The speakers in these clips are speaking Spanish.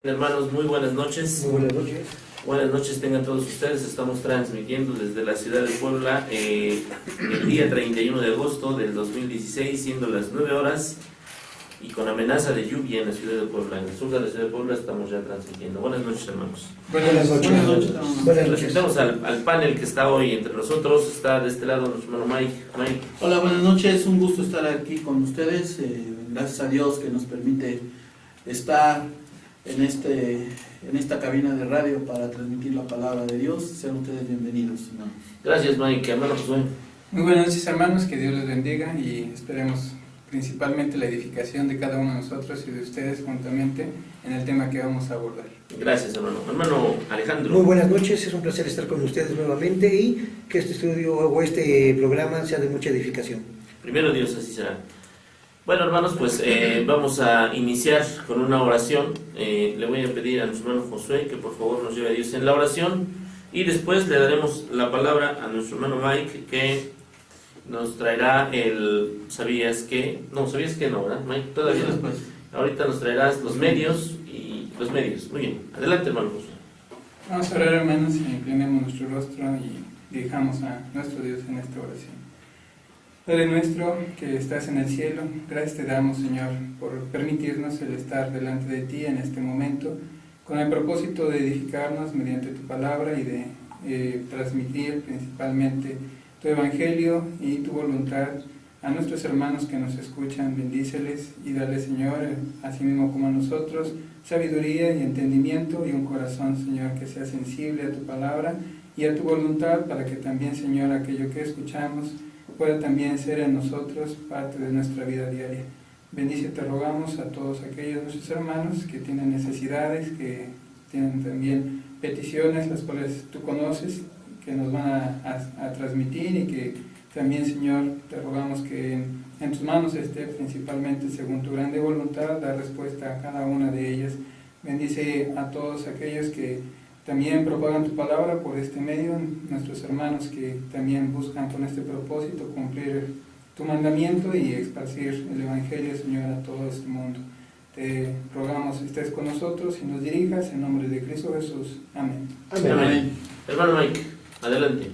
Hermanos, muy buenas noches. Muy buenas noches. Buenas noches tengan todos ustedes. Estamos transmitiendo desde la ciudad de Puebla el día 31 de agosto del 2016, siendo las 9 horas y con amenaza de lluvia en la ciudad de Puebla. En el sur de la ciudad de Puebla estamos ya transmitiendo. Buenas noches, hermanos. Buenas noches. Buenas noches. Buenas noches. Presentamos al panel que está hoy entre nosotros. Está de este lado nuestro hermano Mike. Mike. Hola, buenas noches. Un gusto estar aquí con ustedes. Gracias a Dios que nos permite estar en esta cabina de radio para transmitir la palabra de Dios. Sean ustedes bienvenidos, hermanos. Gracias, Mike. Hermano Josué. Muy buenas noches, hermanos, que Dios les bendiga y esperemos principalmente la edificación de cada uno de nosotros y de ustedes juntamente en el tema que vamos a abordar. Gracias, hermano. Hermano Alejandro. Muy buenas noches, es un placer estar con ustedes nuevamente y que este estudio o este programa sea de mucha edificación. Primero Dios, así será. Bueno, hermanos, pues vamos a iniciar con una oración. Le voy a pedir a nuestro hermano Josué que por favor nos lleve a Dios en la oración y después le daremos la palabra a nuestro hermano Mike que nos traerá el ¿sabías qué? No, ¿verdad, Mike? Todavía después. Ahorita nos traerás los medios. Muy bien, adelante, hermano Josué. Vamos a orar, hermanos, y inclinemos nuestro rostro y dirijamos a nuestro Dios en esta oración. Padre nuestro que estás en el cielo, gracias te damos, Señor, por permitirnos el estar delante de ti en este momento, con el propósito de edificarnos mediante tu palabra y de transmitir principalmente tu evangelio y tu voluntad a nuestros hermanos que nos escuchan. Bendíceles y dale, Señor, así mismo como a nosotros, sabiduría y entendimiento y un corazón, Señor, que sea sensible a tu palabra y a tu voluntad, para que también, Señor, aquello que escuchamos pueda también ser en nosotros parte de nuestra vida diaria. Bendice, te rogamos, a todos aquellos nuestros hermanos que tienen necesidades, que tienen también peticiones, las cuales tú conoces, que nos van a transmitir, y que también, Señor, te rogamos que en tus manos esté principalmente, según tu grande voluntad, dar respuesta a cada una de ellas. Bendice a todos aquellos que también propagan tu palabra por este medio, nuestros hermanos que también buscan con este propósito cumplir tu mandamiento y esparcir el evangelio, Señor, a todo este mundo. Te rogamos que estés con nosotros y nos dirijas en nombre de Cristo Jesús. Amén. Amén. Hermano Mike, adelante.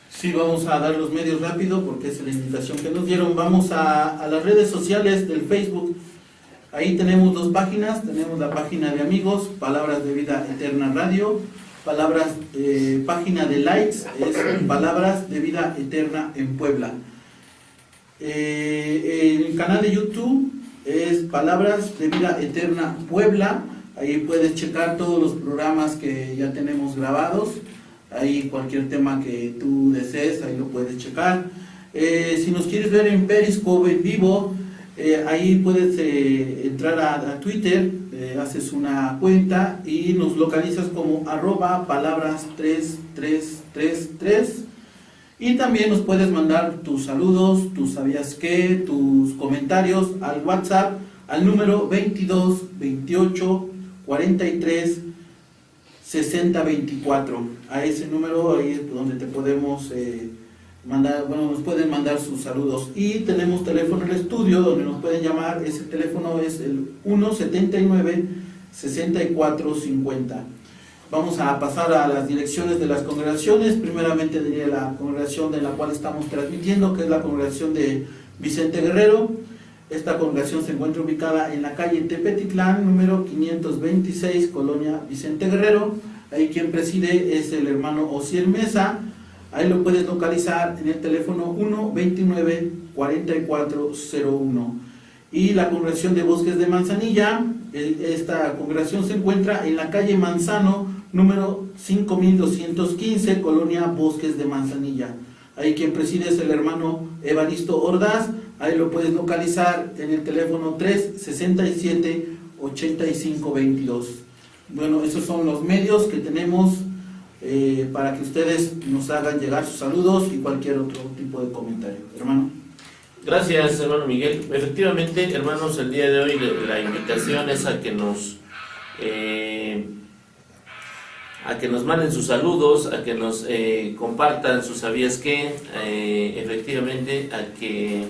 Sí, vamos a dar los medios rápido porque es la invitación que nos dieron. Vamos a las redes sociales del Facebook. Ahí tenemos dos páginas. Tenemos la página de amigos, Palabras de Vida Eterna Radio. Página de likes es Palabras de Vida Eterna en Puebla. El canal de YouTube es Palabras de Vida Eterna Puebla. Ahí puedes checar todos los programas que ya tenemos grabados. Ahí cualquier tema que tú desees, ahí lo puedes checar. Si nos quieres ver en Periscope en vivo, ahí puedes entrar a Twitter, haces una cuenta y nos localizas como @palabras3333. Y también nos puedes mandar tus saludos, tus sabías qué, tus comentarios al WhatsApp al número 22 28 43 6024. A ese número ahí es donde te podemos mandar, nos pueden mandar sus saludos. Y tenemos teléfono en el estudio donde nos pueden llamar. Ese teléfono es el 179 6450. Vamos a pasar a las direcciones de las congregaciones. Primeramente diría la congregación de la cual estamos transmitiendo, que es la congregación de Vicente Guerrero. Esta congregación se encuentra ubicada en la calle Tepetitlán, número 526, Colonia Vicente Guerrero. Ahí quien preside es el hermano Osiel Mesa. Ahí lo puedes localizar en el teléfono 129-4401. Y la congregación de Bosques de Manzanilla, esta congregación se encuentra en la calle Manzano, número 5215, Colonia Bosques de Manzanilla. Ahí quien preside es el hermano Evaristo Ordaz. Ahí lo puedes localizar en el teléfono 367-8522. Bueno, esos son los medios que tenemos para que ustedes nos hagan llegar sus saludos y cualquier otro tipo de comentario. Hermano. Gracias, hermano Miguel. Efectivamente, hermanos, el día de hoy la invitación es a que nos manden sus saludos, a que nos compartan sus sabías qué, efectivamente, a que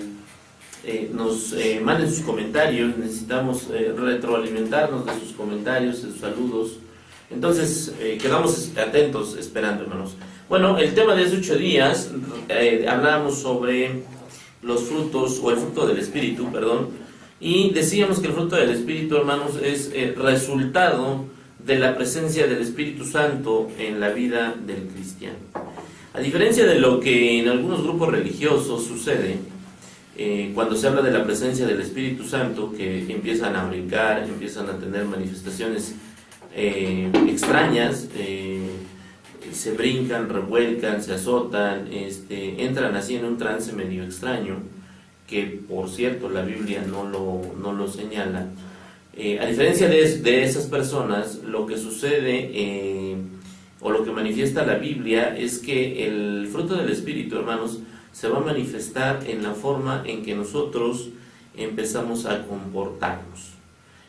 nos manden sus comentarios. Necesitamos retroalimentarnos de sus comentarios, de sus saludos. Entonces, quedamos atentos esperando, hermanos. Bueno, el tema de hace 8 días, hablábamos sobre los frutos, o el fruto del Espíritu, perdón, y decíamos que el fruto del Espíritu, hermanos, es el resultado de la presencia del Espíritu Santo en la vida del cristiano. A diferencia de lo que en algunos grupos religiosos sucede, cuando se habla de la presencia del Espíritu Santo, que empiezan a brincar, empiezan a tener manifestaciones extrañas, se brincan, revuelcan, se azotan, entran así en un trance medio extraño, que por cierto la Biblia no lo señala. A diferencia de esas personas, lo que sucede o lo que manifiesta la Biblia es que el fruto del Espíritu, hermanos, se va a manifestar en la forma en que nosotros empezamos a comportarnos.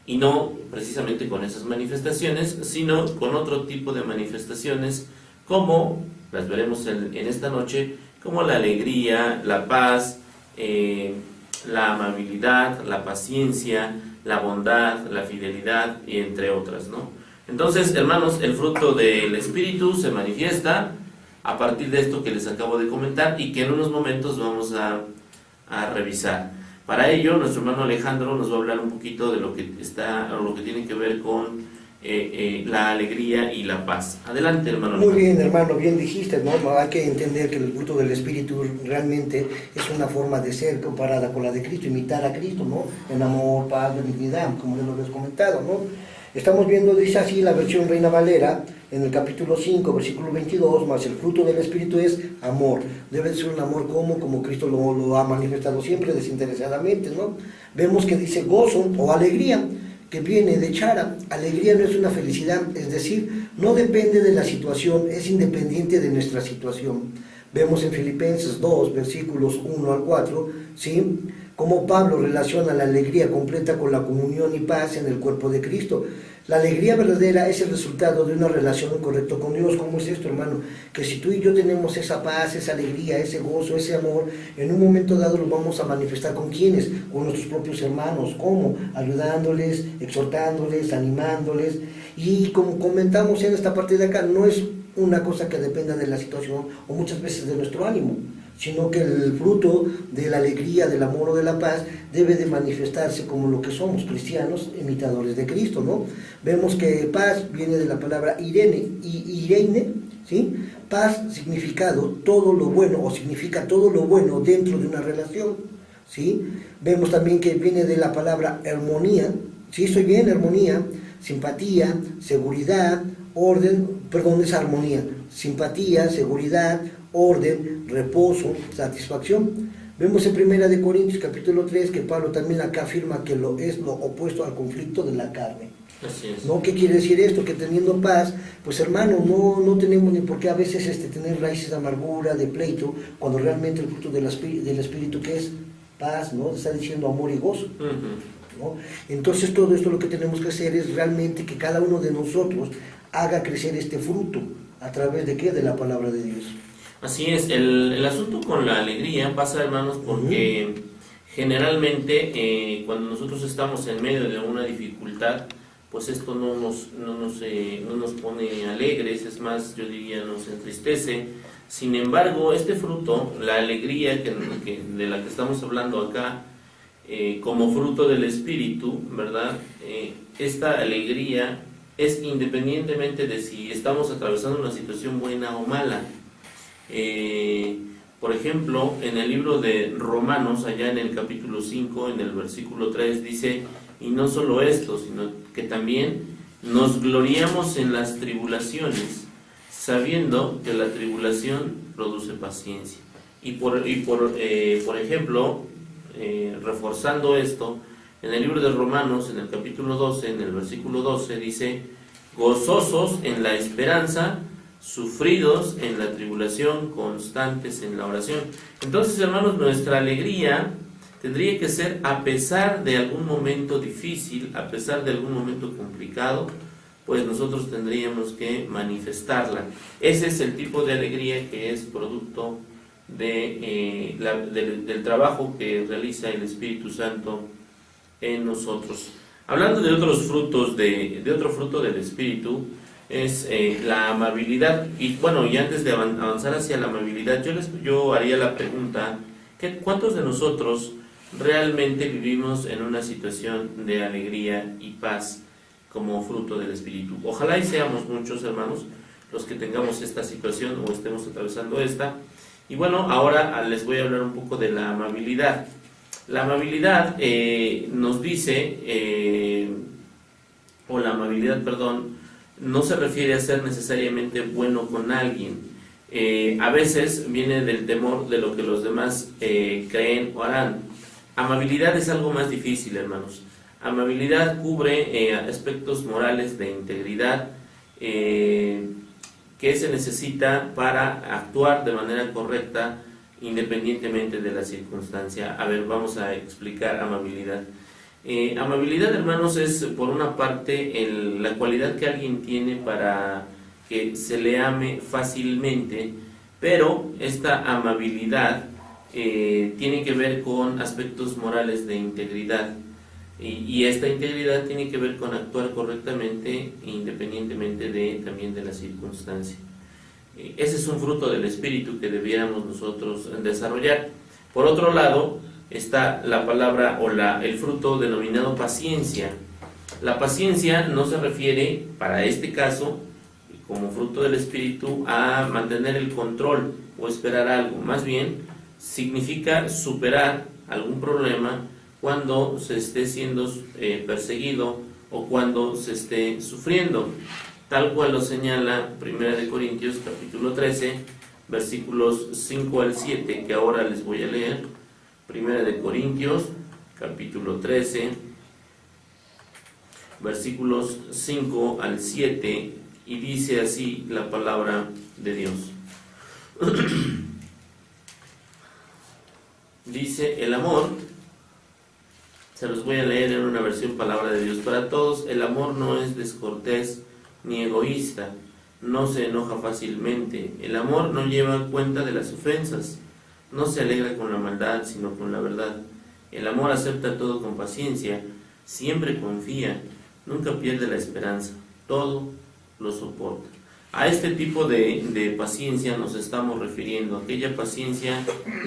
Y no precisamente con esas manifestaciones, sino con otro tipo de manifestaciones, como las veremos en esta noche, como la alegría, la paz, la amabilidad, la paciencia, la bondad, la fidelidad, y entre otras, ¿no? Entonces, hermanos, el fruto del Espíritu se manifiesta a partir de esto que les acabo de comentar y que en unos momentos vamos a revisar. Para ello, nuestro hermano Alejandro nos va a hablar un poquito de lo que tiene que ver con la alegría y la paz. Adelante, hermano. Muy bien, hermano, bien dijiste, ¿no? Hay que entender que el fruto del Espíritu realmente es una forma de ser comparada con la de Cristo, imitar a Cristo, ¿no? En amor, paz, benignidad, como ya lo habías comentado, ¿no? Estamos viendo, dice así la versión Reina Valera, en el capítulo 5, versículo 22, más el fruto del Espíritu es amor. Debe ser un amor como Cristo lo ha manifestado siempre, desinteresadamente, ¿no? Vemos que dice gozo o alegría, que viene de chara. Alegría no es una felicidad, es decir, no depende de la situación, es independiente de nuestra situación. Vemos en Filipenses 2, versículos 1 al 4, ¿sí?, cómo Pablo relaciona la alegría completa con la comunión y paz en el cuerpo de Cristo. La alegría verdadera es el resultado de una relación correcta con Dios. ¿Cómo es esto, hermano? Que si tú y yo tenemos esa paz, esa alegría, ese gozo, ese amor, en un momento dado lo vamos a manifestar ¿con quiénes? Con nuestros propios hermanos. ¿Cómo? Ayudándoles, exhortándoles, animándoles. Y como comentamos en esta parte de acá, no es una cosa que dependa de la situación o muchas veces de nuestro ánimo, sino que el fruto de la alegría, del amor o de la paz debe de manifestarse como lo que somos, cristianos, imitadores de Cristo, ¿no? Vemos que paz viene de la palabra Irene, ¿sí? Paz significado todo lo bueno, o significa todo lo bueno dentro de una relación, ¿sí? Vemos también que viene de la palabra armonía, ¿sí? Estoy bien, armonía, simpatía, seguridad, es armonía, simpatía, seguridad, orden, reposo, satisfacción. Vemos en 1 Corintios capítulo 3 que Pablo también acá afirma que es lo opuesto al conflicto de la carne. Así es. ¿No? ¿Qué quiere decir esto? Que teniendo paz, pues hermano, no tenemos ni por qué a veces tener raíces de amargura, de pleito, cuando realmente el fruto del Espíritu que es paz, ¿no? Está diciendo amor y gozo. ¿No? Entonces todo esto lo que tenemos que hacer es realmente que cada uno de nosotros haga crecer este fruto. ¿A través de qué? De la palabra de Dios. Así es, el asunto con la alegría pasa, hermanos, porque generalmente cuando nosotros estamos en medio de una dificultad, pues esto no nos pone alegres, es más, yo diría, nos entristece. Sin embargo, este fruto, la alegría de la que estamos hablando acá, como fruto del Espíritu, ¿verdad? Esta alegría es independientemente de si estamos atravesando una situación buena o mala. Por ejemplo, en el libro de Romanos, allá en el capítulo 5, en el versículo 3, dice: y no solo esto, sino que también nos gloriamos en las tribulaciones, sabiendo que la tribulación produce paciencia. Y por ejemplo, reforzando esto, en el libro de Romanos, en el capítulo 12, en el versículo 12, dice: gozosos en la esperanza, sufridos en la tribulación, constantes en la oración. Entonces, hermanos, nuestra alegría tendría que ser a pesar de algún momento difícil, a pesar de algún momento complicado, pues nosotros tendríamos que manifestarla. Ese es el tipo de alegría que es producto del trabajo que realiza el Espíritu Santo en nosotros. Hablando de otros frutos, de otro fruto del Espíritu, es la amabilidad. Y bueno, y antes de avanzar hacia la amabilidad, yo haría la pregunta, ¿cuántos de nosotros realmente vivimos en una situación de alegría y paz como fruto del Espíritu? Ojalá y seamos muchos, hermanos, los que tengamos esta situación o estemos atravesando esta. Y bueno, ahora les voy a hablar un poco de la amabilidad. La amabilidad nos dice, o la amabilidad, perdón, no se refiere a ser necesariamente bueno con alguien. A veces viene del temor de lo que los demás creen o harán. Amabilidad es algo más difícil, hermanos. Amabilidad cubre aspectos morales de integridad que se necesita para actuar de manera correcta independientemente de la circunstancia. A ver, vamos a explicar amabilidad. Amabilidad, hermanos, es por una parte la cualidad que alguien tiene para que se le ame fácilmente, pero esta amabilidad tiene que ver con aspectos morales de integridad, y esta integridad tiene que ver con actuar correctamente independientemente también de la circunstancia. Ese es un fruto del Espíritu que debiéramos nosotros desarrollar. Por otro lado está la palabra o el fruto denominado paciencia. La paciencia no se refiere, para este caso, como fruto del Espíritu, a mantener el control o esperar algo. Más bien, significa superar algún problema cuando se esté siendo perseguido o cuando se esté sufriendo, tal cual lo señala 1 Corintios capítulo 13, versículos 5 al 7, que ahora les voy a leer. 1 Corintios capítulo 13, versículos 5 al 7, y dice así la palabra de Dios. Dice: el amor, se los voy a leer en una versión palabra de Dios para todos. El amor no es descortés ni egoísta, no se enoja fácilmente. El amor no lleva cuenta de las ofensas, no se alegra con la maldad, sino con la verdad. El amor acepta todo con paciencia, siempre confía, nunca pierde la esperanza, todo lo soporta. A este tipo de paciencia nos estamos refiriendo, aquella paciencia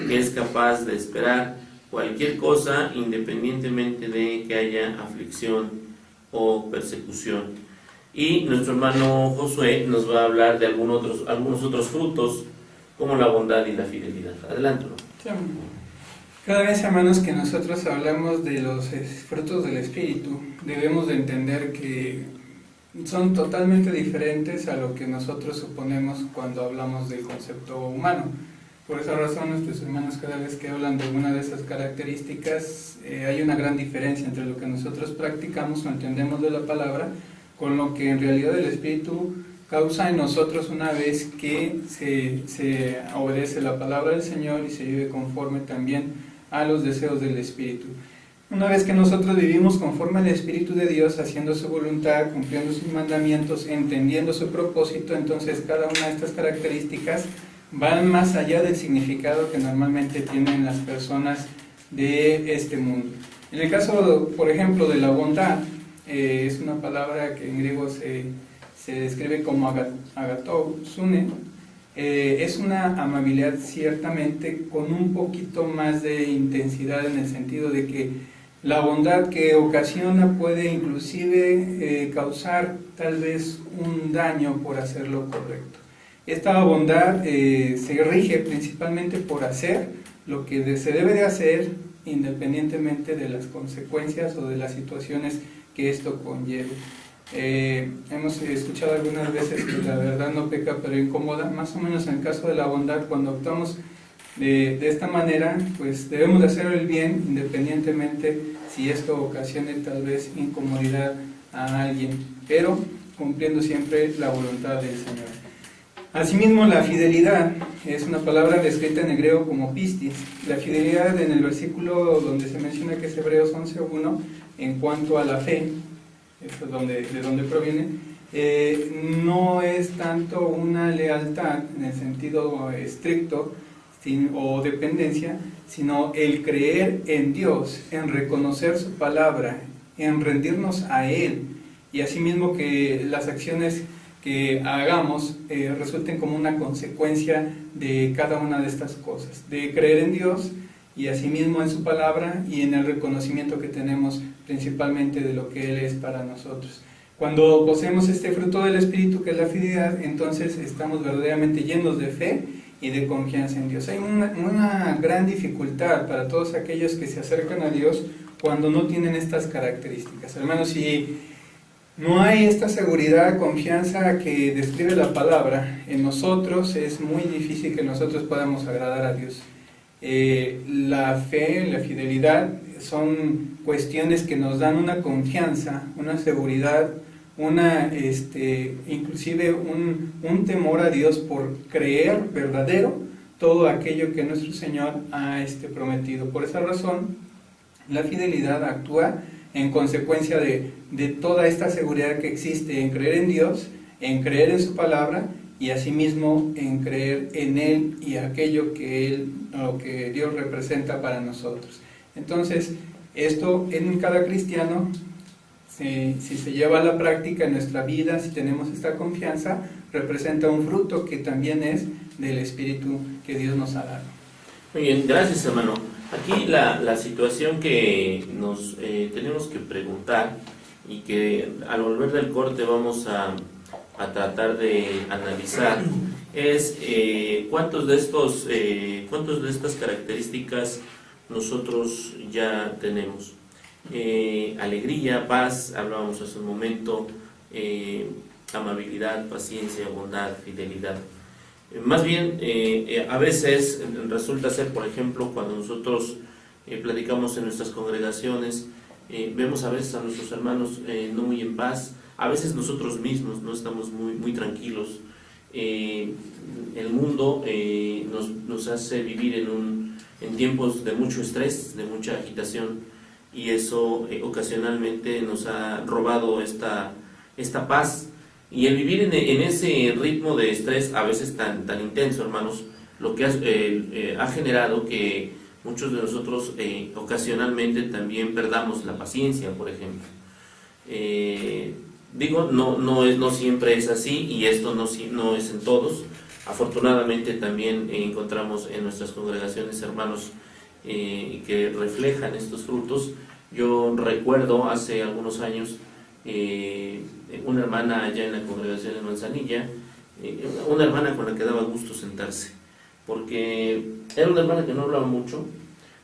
que es capaz de esperar cualquier cosa independientemente de que haya aflicción o persecución. Y nuestro hermano Josué nos va a hablar de algunos otros frutos, como la bondad y la fidelidad. Adelante, ¿no? Cada vez, hermanos, que nosotros hablamos de los frutos del Espíritu, debemos de entender que son totalmente diferentes a lo que nosotros suponemos cuando hablamos del concepto humano. Por esa razón, nuestros hermanos, cada vez que hablan de alguna de esas características, hay una gran diferencia entre lo que nosotros practicamos o entendemos de la palabra con lo que en realidad el Espíritu causa en nosotros una vez que se obedece la palabra del Señor y se vive conforme también a los deseos del Espíritu. Una vez que nosotros vivimos conforme al Espíritu de Dios, haciendo su voluntad, cumpliendo sus mandamientos, entendiendo su propósito, entonces cada una de estas características van más allá del significado que normalmente tienen las personas de este mundo. En el caso, por ejemplo, de la bondad, es una palabra que en griego se describe como agathosune. Es una amabilidad ciertamente con un poquito más de intensidad, en el sentido de que la bondad que ocasiona puede inclusive causar tal vez un daño por hacer lo correcto. Esta bondad se rige principalmente por hacer lo que se debe de hacer, independientemente de las consecuencias o de las situaciones que esto conlleve. Hemos escuchado algunas veces que la verdad no peca pero incomoda. Más o menos en el caso de la bondad, cuando actuamos de esta manera, pues debemos de hacer el bien independientemente si esto ocasione tal vez incomodidad a alguien, pero cumpliendo siempre la voluntad del Señor. Asimismo, la fidelidad es una palabra descrita en el griego como pistis. La fidelidad, en el versículo donde se menciona que es Hebreos 11:1, en cuanto a la fe, esto es de donde proviene, no es tanto una lealtad en el sentido estricto, o dependencia, sino el creer en Dios, en reconocer su palabra, en rendirnos a Él, y asimismo que las acciones que hagamos resulten como una consecuencia de cada una de estas cosas, de creer en Dios y asimismo en su palabra y en el reconocimiento que tenemos principalmente de lo que Él es para nosotros. Cuando poseemos este fruto del Espíritu, que es la fidelidad, entonces estamos verdaderamente llenos de fe y de confianza en Dios. Hay una gran dificultad para todos aquellos que se acercan a Dios cuando no tienen estas características. Hermanos, si no hay esta seguridad, confianza que describe la palabra en nosotros, es muy difícil que nosotros podamos agradar a Dios. La fe, la fidelidad son cuestiones que nos dan una confianza, una seguridad, inclusive un temor a Dios por creer verdadero todo aquello que nuestro Señor ha prometido. Por esa razón, la fidelidad actúa en consecuencia de toda esta seguridad que existe en creer en Dios, en creer en su palabra y asimismo en creer en Él y aquello que Dios representa para nosotros. Entonces, esto en cada cristiano, si se lleva a la práctica en nuestra vida, si tenemos esta confianza, representa un fruto que también es del Espíritu que Dios nos ha dado. Muy bien, gracias, hermano. Aquí la situación que nos tenemos que preguntar y que al volver del corte vamos a tratar de analizar es cuántos de estas características nosotros ya tenemos. Alegría, paz, hablábamos hace un momento, amabilidad, paciencia, bondad, fidelidad. Más bien, a veces resulta ser, por ejemplo, cuando nosotros platicamos en nuestras congregaciones, vemos a veces a nuestros hermanos no muy en paz, a veces nosotros mismos no estamos muy tranquilos. El mundo nos hace vivir en tiempos de mucho estrés, de mucha agitación, y eso ocasionalmente nos ha robado esta paz. Y el vivir en ese ritmo de estrés a veces tan intenso, hermanos, lo que ha generado que muchos de nosotros ocasionalmente también perdamos la paciencia, por ejemplo. No siempre es así, y esto no es en todos. Afortunadamente también encontramos en nuestras congregaciones hermanos que reflejan estos frutos. Yo recuerdo hace algunos años una hermana allá en la congregación de Manzanilla, una hermana con la que daba gusto sentarse, porque era una hermana que no hablaba mucho.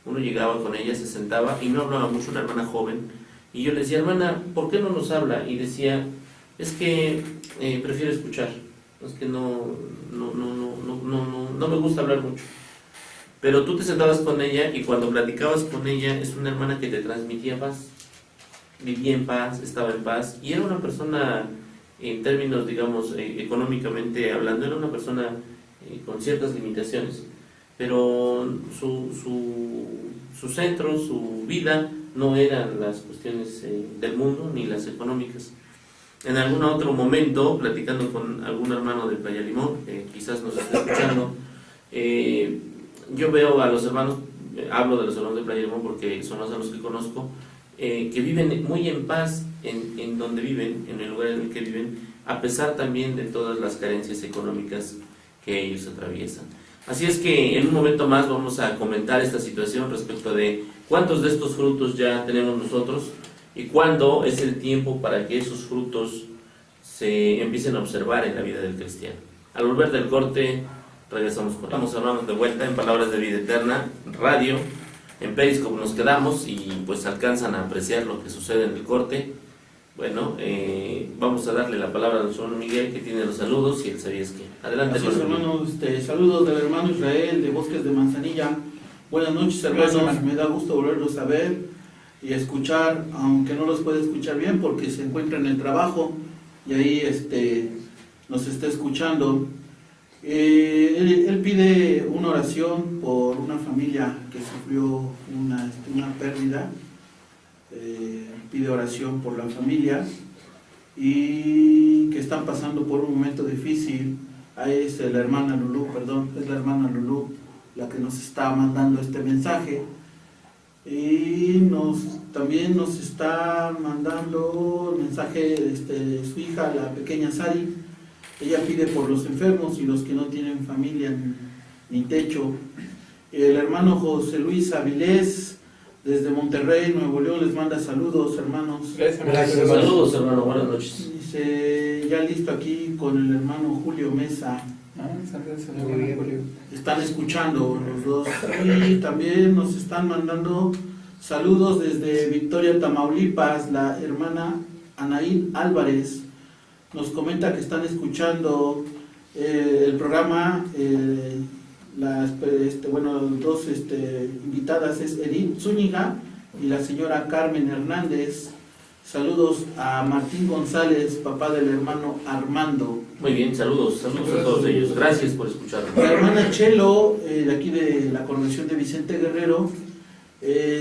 Uno llegaba con ella, se sentaba y no hablaba mucho, una hermana joven, y yo le decía: hermana, ¿por qué no nos habla? Y decía: es que prefiero escuchar, es que no me gusta hablar mucho. Pero tú te sentabas con ella, y cuando platicabas con ella, es una hermana que te transmitía paz, vivía en paz, estaba en paz, y era una persona, en términos, digamos, económicamente hablando, era una persona con ciertas limitaciones, pero su centro, su vida, no eran las cuestiones del mundo ni las económicas. En algún otro momento, platicando con algún hermano de Playa Limón, que quizás nos esté escuchando, yo veo a los hermanos, hablo de los hermanos de Playa Limón porque son los a los que conozco, que viven muy en paz en donde viven, en el lugar en el que viven, a pesar también de todas las carencias económicas que ellos atraviesan. Así es que en un momento más vamos a comentar esta situación respecto de cuántos de estos frutos ya tenemos nosotros y cuándo es el tiempo para que esos frutos se empiecen a observar en la vida del cristiano. Al volver del corte, regresamos con vamos hermanos de vuelta en Palabras de Vida Eterna, radio, en Periscope nos quedamos y pues alcanzan a apreciar lo que sucede en el corte. Bueno, vamos a darle la palabra a nuestro hermano Miguel, que tiene los saludos y el sabías que. Adelante, hermano. Saludos del hermano Israel de Bosques de Manzanilla. Buenas noches, hermanos. Gracias, me da gusto volverlos a ver y a escuchar, aunque no los puede escuchar bien porque se encuentra en el trabajo y ahí nos está escuchando. Él pide una oración por una familia que sufrió una pérdida. Pide oración por la familia y que están pasando por un momento difícil. Es la hermana Lulú, la que nos está mandando este mensaje. Y también nos está mandando el mensaje su hija, la pequeña Sari. Ella pide por los enfermos y los que no tienen familia ni techo. El hermano José Luis Avilés, desde Monterrey, Nuevo León, les manda saludos, hermanos. Gracias, hermano. Saludos, hermano, buenas noches. Dice, ya listo aquí con el hermano Julio Mesa. Saludos, Muy bien. Julio. Están escuchando los dos. Y también nos están mandando saludos desde Victoria, Tamaulipas, la hermana Anaín Álvarez. Nos comenta que están escuchando el programa. Las dos invitadas es Edith Zúñiga y la señora Carmen Hernández. Saludos a Martín González, papá del hermano Armando. Muy bien, saludos a todos ellos. Gracias por escucharnos. La hermana Chelo, de aquí de la Congregación de Vicente Guerrero.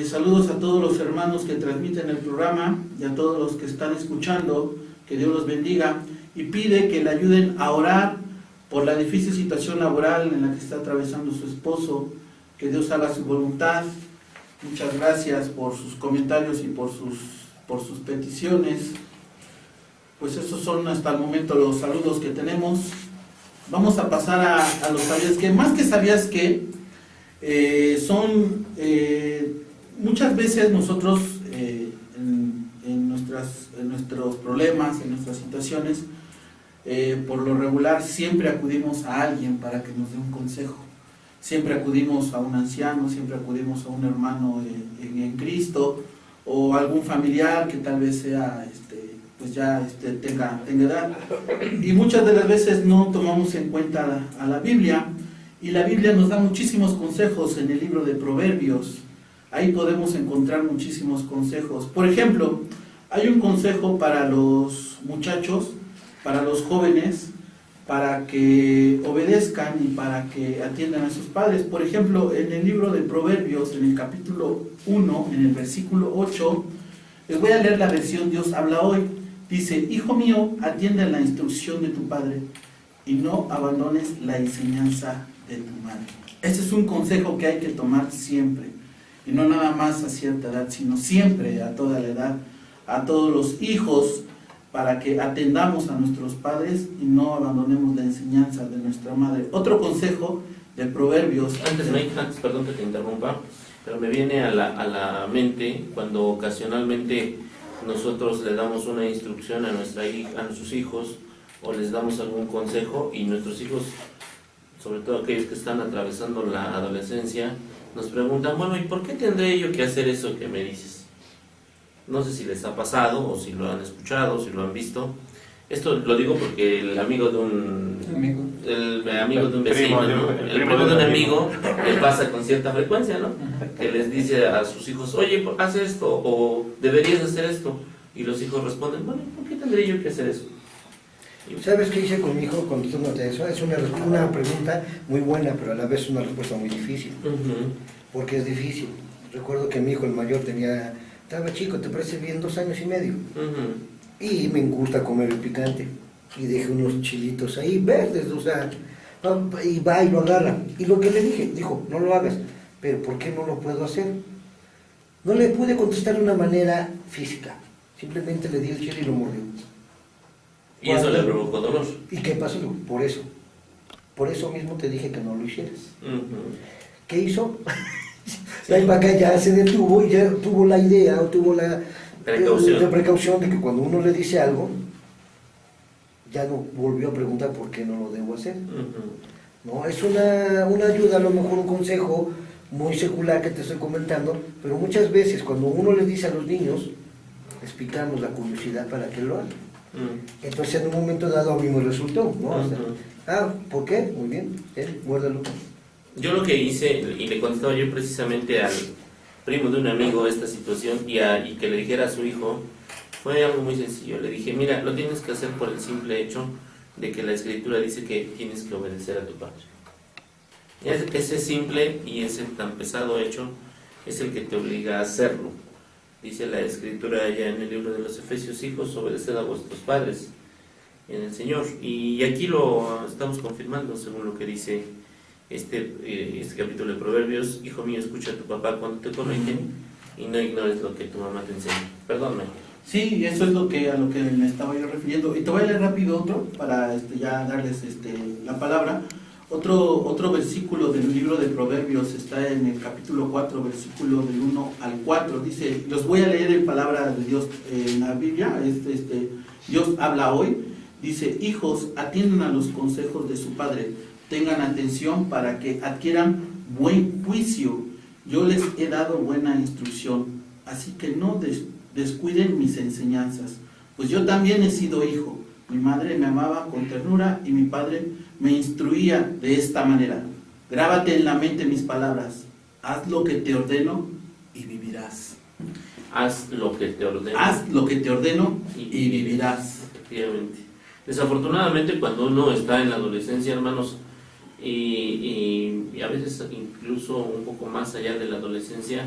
Saludos a todos los hermanos que transmiten el programa y a todos los que están escuchando. Que Dios los bendiga. Y pide que le ayuden a orar por la difícil situación laboral en la que está atravesando su esposo. Que Dios haga su voluntad. Muchas gracias por sus comentarios y por sus peticiones. Pues esos son hasta el momento los saludos que tenemos. Vamos a pasar a los sabías que. Más que sabías que son muchas veces nosotros en nuestros problemas, en nuestras situaciones, por lo regular siempre acudimos a alguien para que nos dé un consejo. Siempre acudimos a un anciano, siempre acudimos a un hermano en Cristo, o algún familiar que tal vez sea tenga edad, y muchas de las veces no tomamos en cuenta a la Biblia, y la Biblia nos da muchísimos consejos en el libro de Proverbios. Ahí podemos encontrar muchísimos consejos. Por ejemplo, hay un consejo para los muchachos, para los jóvenes, para que obedezcan y para que atiendan a sus padres. Por ejemplo, en el libro de Proverbios, en el capítulo 1, en el versículo 8, les voy a leer la versión Dios habla hoy. Dice, hijo mío, atiende a la instrucción de tu padre y no abandones la enseñanza de tu madre. Ese es un consejo que hay que tomar siempre, y no nada más a cierta edad, sino siempre, a toda la edad, a todos los hijos, para que atendamos a nuestros padres y no abandonemos la enseñanza de nuestra madre. Otro consejo de Proverbios. Antes, perdón que te interrumpa, pero me viene a la mente cuando ocasionalmente nosotros le damos una instrucción a nuestros hijos, o les damos algún consejo, y nuestros hijos, sobre todo aquellos que están atravesando la adolescencia, nos preguntan, bueno, ¿y por qué tendré yo que hacer eso que me dices? No sé si les ha pasado, o si lo han escuchado, o si lo han visto. Esto lo digo porque el amigo de un vecino, ¿no? El primo de un amigo le pasa con cierta frecuencia, ¿no? Que les dice a sus hijos, oye, haz esto, o deberías hacer esto. Y los hijos responden, bueno, ¿por qué tendré yo que hacer eso? ¿Sabes qué hice con mi hijo contestándote eso? Es una pregunta muy buena, pero a la vez una respuesta muy difícil. Porque es difícil. Recuerdo que mi hijo, el mayor, estaba chico, ¿te parece bien? 2 años y medio. Y me gusta comer el picante. Y dejé unos chilitos ahí verdes, o sea, y va y lo agarra. Y lo que le dije, dijo, no lo hagas. Pero ¿por qué no lo puedo hacer? No le pude contestar de una manera física. Simplemente le di el chile y lo mordió. Y eso le provocó dolor. ¿Y qué pasó? Por eso mismo te dije que no lo hicieras. ¿Qué hizo? La vaca ya se detuvo y ya tuvo la idea, o tuvo la precaución de que cuando uno le dice algo, ya no volvió a preguntar por qué no lo debo hacer. No, es una ayuda, a lo mejor un consejo muy secular que te estoy comentando, pero muchas veces cuando uno le dice a los niños, les picamos la curiosidad para que lo hagan. Entonces en un momento dado a mí me resultó, ¿no? O sea, ¿por qué? Muy bien, guárdalo. Yo lo que hice, y le contestaba yo precisamente al primo de un amigo esta situación, y que le dijera a su hijo, fue algo muy sencillo. Le dije, mira, lo tienes que hacer por el simple hecho de que la Escritura dice que tienes que obedecer a tu padre. Ese simple y ese tan pesado hecho es el que te obliga a hacerlo. Dice la Escritura allá en el libro de los Efesios, hijos, obedeced a vuestros padres en el Señor. Y aquí lo estamos confirmando según lo que dice este capítulo de Proverbios. Hijo mío, escucha a tu papá cuando te corrige y no ignores lo que tu mamá te enseña. Perdóname. Sí, eso es a lo que me estaba yo refiriendo. Y te voy a leer rápido otro para ya darles la palabra. Otro versículo del libro de Proverbios está en el capítulo 4, versículo del 1 al 4. Dice, los voy a leer en palabra de Dios en la Biblia. Dios habla hoy. Dice, hijos, atiendan a los consejos de su padre. Tengan atención para que adquieran buen juicio. Yo les he dado buena instrucción. Así que no descuiden mis enseñanzas. Pues yo también he sido hijo. Mi madre me amaba con ternura y mi padre me instruía de esta manera. Grábate en la mente mis palabras. Haz lo que te ordeno y vivirás. Haz lo que te ordeno. Haz lo que te ordeno y vivirás. Efectivamente. Desafortunadamente, cuando uno está en la adolescencia, hermanos, y a veces incluso un poco más allá de la adolescencia,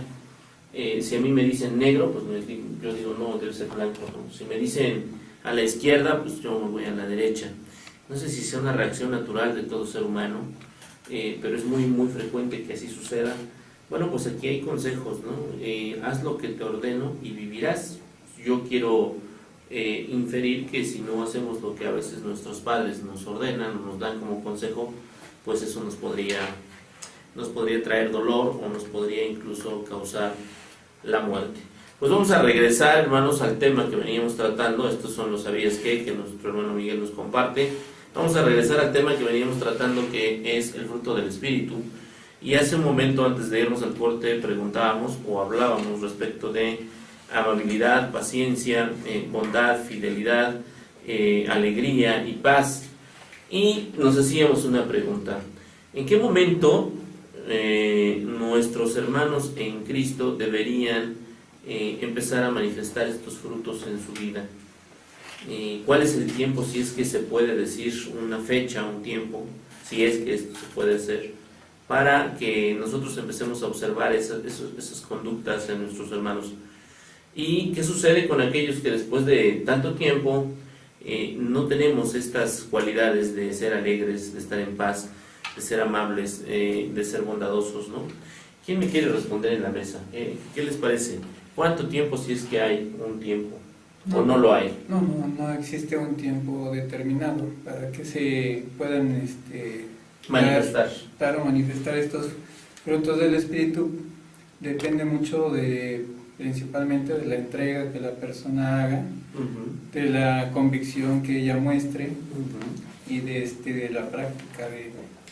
si a mí me dicen negro, pues yo digo no, debe ser blanco, ¿no? Si me dicen a la izquierda, pues yo me voy a la derecha. No sé si sea una reacción natural de todo ser humano, pero es muy muy frecuente que así suceda. Bueno, pues aquí hay consejos, ¿no? Haz lo que te ordeno y vivirás. Yo quiero inferir que si no hacemos lo que a veces nuestros padres nos ordenan, nos dan como consejo, pues eso nos podría traer dolor o nos podría incluso causar la muerte. Pues vamos a regresar, hermanos, al tema que veníamos tratando. Estos son los sabías que nuestro hermano Miguel nos comparte. Vamos a regresar al tema que veníamos tratando, que es el fruto del Espíritu. Y hace un momento, antes de irnos al corte, preguntábamos o hablábamos respecto de amabilidad, paciencia, bondad, fidelidad, alegría y paz. Y nos hacíamos una pregunta: ¿en qué momento nuestros hermanos en Cristo deberían empezar a manifestar estos frutos en su vida? ¿Cuál es el tiempo, si es que se puede decir una fecha, un tiempo, si es que esto se puede hacer, para que nosotros empecemos a observar esas conductas en nuestros hermanos? ¿Y qué sucede con aquellos que después de tanto tiempo no tenemos estas cualidades de ser alegres, de estar en paz, de ser amables, de ser bondadosos, ¿no? ¿Quién me quiere responder en la mesa? ¿Qué les parece? ¿Cuánto tiempo, si es que hay un tiempo? ¿O no lo hay? No existe un tiempo determinado para que se puedan manifestar estos frutos del Espíritu. Depende mucho principalmente de la entrega que la persona haga, de la convicción que ella muestre y de la práctica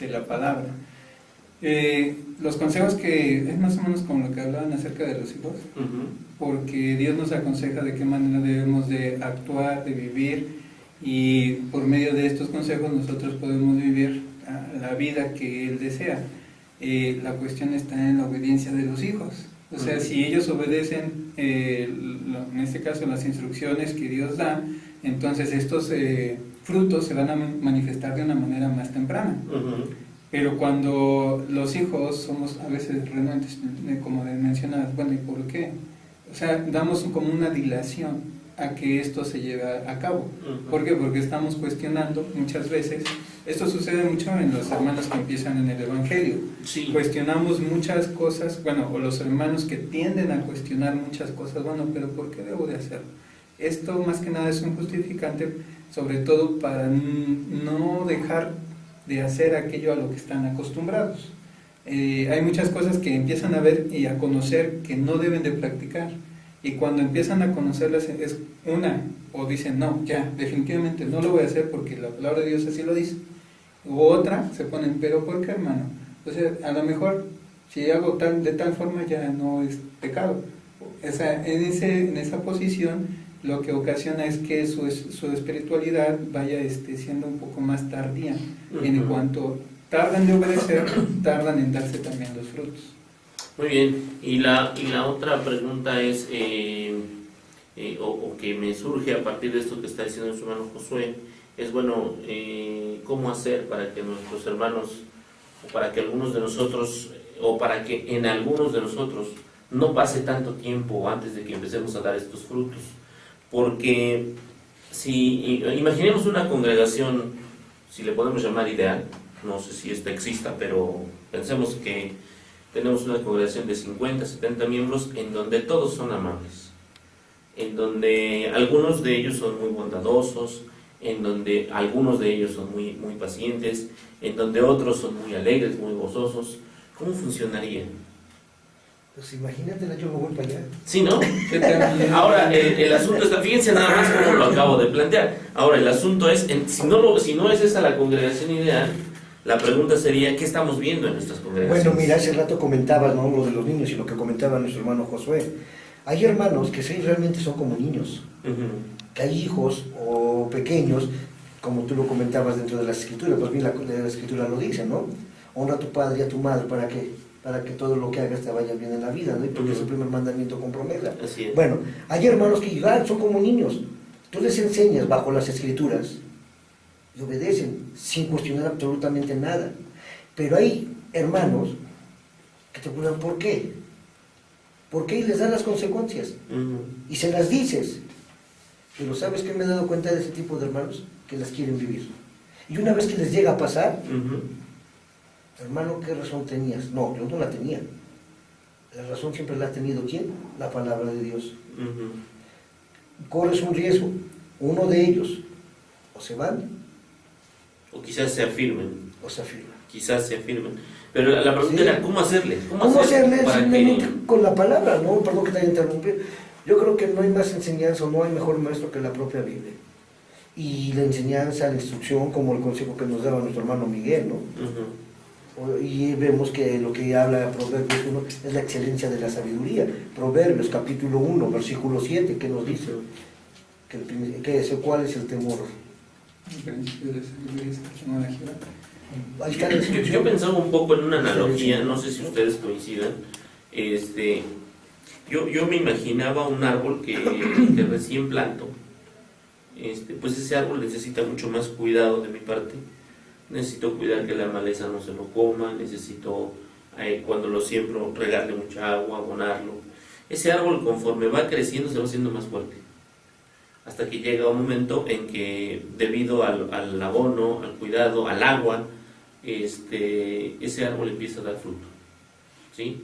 de la palabra. Los consejos que es más o menos como lo que hablaban acerca de los hijos, porque Dios nos aconseja de qué manera debemos de actuar, de vivir, y por medio de estos consejos nosotros podemos vivir la vida que Él desea. La cuestión está en la obediencia de los hijos. O sea, si ellos obedecen, en este caso, las instrucciones que Dios da, entonces estos frutos se van a manifestar de una manera más temprana. Pero cuando los hijos somos a veces renuentes, como mencionabas, bueno, ¿y por qué? O sea, damos como una dilación a que esto se lleve a cabo. ¿Por qué? Porque estamos cuestionando muchas veces. Esto sucede mucho en los hermanos que empiezan en el Evangelio. Sí. Cuestionamos muchas cosas, o los hermanos que tienden a cuestionar muchas cosas, pero ¿por qué debo de hacerlo? Esto más que nada es un justificante, sobre todo para no dejar de hacer aquello a lo que están acostumbrados. Hay muchas cosas que empiezan a ver y a conocer que no deben de practicar, y cuando empiezan a conocerlas es o dicen no, ya, definitivamente no lo voy a hacer porque la palabra de Dios así lo dice, u otra se ponen, pero ¿por qué, hermano? O sea, a lo mejor si hago de tal forma ya no es pecado. En esa posición lo que ocasiona es que su espiritualidad vaya siendo un poco más tardía. En cuanto tardan de obedecer, tardan en darse también los frutos. Muy bien, y la otra pregunta es, o que me surge a partir de esto que está diciendo su hermano Josué, es ¿cómo hacer para que nuestros hermanos, o para que algunos de nosotros, o para que en algunos de nosotros no pase tanto tiempo antes de que empecemos a dar estos frutos? Porque si imaginemos una congregación, si le podemos llamar ideal, no sé si esta exista, pero pensemos que tenemos una congregación de 50, 70 miembros en donde todos son amables, en donde algunos de ellos son muy bondadosos, en donde algunos de ellos son muy, muy pacientes, en donde otros son muy alegres, muy gozosos. ¿Cómo funcionaría? Pues imagínate, yo me voy para allá. Sí, ¿no? Yo también. Ahora, el asunto está, fíjense nada más como lo acabo de plantear. Ahora, el asunto es, si no es esa la congregación ideal, la pregunta sería, ¿qué estamos viendo en nuestras congregaciones? Bueno, mira, hace rato comentabas, ¿no?, lo de los niños y lo que comentaba nuestro hermano Josué. Hay hermanos que sí realmente son como niños, que hay hijos o pequeños, como tú lo comentabas dentro de las escrituras, pues bien la escritura lo dice, ¿no? Honra a tu padre y a tu madre para que todo lo que hagas te vaya bien en la vida, ¿no? Y porque es el primer mandamiento con promesa. Así es. Bueno, hay hermanos que igual son como niños. Tú les enseñas bajo las escrituras y obedecen sin cuestionar absolutamente nada. Pero hay hermanos que te preguntan ¿por qué? ¿Por qué? Y les dan las consecuencias. Y se las dices. Pero ¿sabes qué me he dado cuenta de ese tipo de hermanos? Que las quieren vivir. Y una vez que les llega a pasar, hermano, ¿qué razón tenías? No, yo no la tenía. La razón siempre la ha tenido ¿quién? La palabra de Dios. Corres un riesgo. Uno de ellos o se van O quizás se afirmen. o se afirman. Quizás se afirmen. Pero la pregunta Sí. era, ¿cómo hacerle? ¿Cómo hacerle? para Simplemente que... con la palabra, ¿no? Perdón que te haya interrumpido. Yo creo que no hay más enseñanza o no hay mejor maestro que la propia Biblia. Y la enseñanza, la instrucción, como el consejo que nos daba nuestro hermano Miguel, ¿no? Y vemos que lo que habla Proverbios 1 es la excelencia de la sabiduría. Proverbios capítulo 1, versículo 7, que nos dice cuál es el temor. El principio de la sabiduría es el temor a Jehová. Ahí está la Yo descripción. pensaba un poco en una analogía, no sé si ustedes coincidan. Yo me imaginaba un árbol que recién planto. Pues ese árbol necesita mucho más cuidado de mi parte. Necesito cuidar que la maleza no se lo coma, necesito cuando lo siembro regarle mucha agua, abonarlo. Ese árbol conforme va creciendo se va haciendo más fuerte, hasta que llega un momento en que debido al abono, al cuidado, al agua, ese árbol empieza a dar fruto, ¿sí?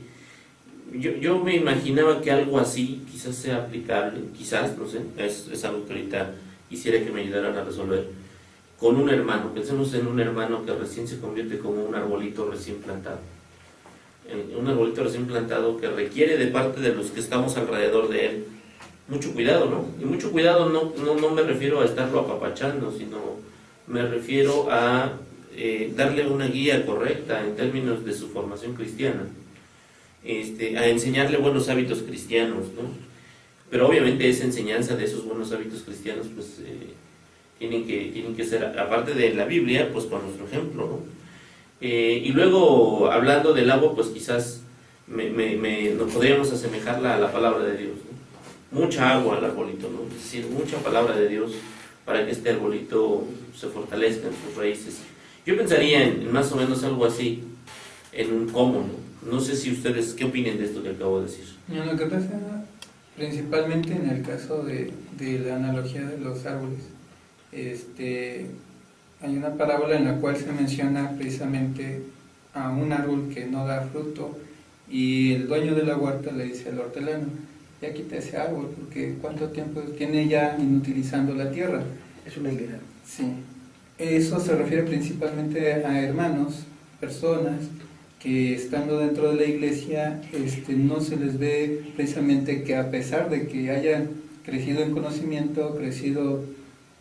Yo me imaginaba que algo así quizás sea aplicable, quizás, no sé, es algo que ahorita quisiera que me ayudaran a resolver, con un hermano. Pensemos en un hermano que recién se convierte como un arbolito recién plantado. Un arbolito recién plantado que requiere de parte de los que estamos alrededor de él mucho cuidado, ¿no? Y mucho cuidado no me refiero a estarlo apapachando, sino me refiero a darle una guía correcta en términos de su formación cristiana, a enseñarle buenos hábitos cristianos, ¿no? Pero obviamente esa enseñanza de esos buenos hábitos cristianos, pues tienen que ser, aparte de la Biblia, pues con nuestro ejemplo, ¿no? Y luego, hablando del agua, pues quizás nos podríamos asemejarla a la palabra de Dios, ¿no? Mucha agua al arbolito, ¿no? Es decir, mucha palabra de Dios para que este arbolito se fortalezca en sus raíces. Yo pensaría en más o menos algo así, en un cómo, ¿no? No sé si ustedes, ¿qué opinen de esto que acabo de decir? Lo que pasa principalmente en el caso de la analogía de los árboles, hay una parábola en la cual se menciona precisamente a un árbol que no da fruto y el dueño de la huerta le dice al hortelano: ya quita ese árbol porque ¿cuánto tiempo tiene ya inutilizando la tierra? Es una higuera. Sí, eso se refiere principalmente a hermanos, personas que estando dentro de la iglesia no se les ve precisamente que a pesar de que hayan crecido en conocimiento, crecido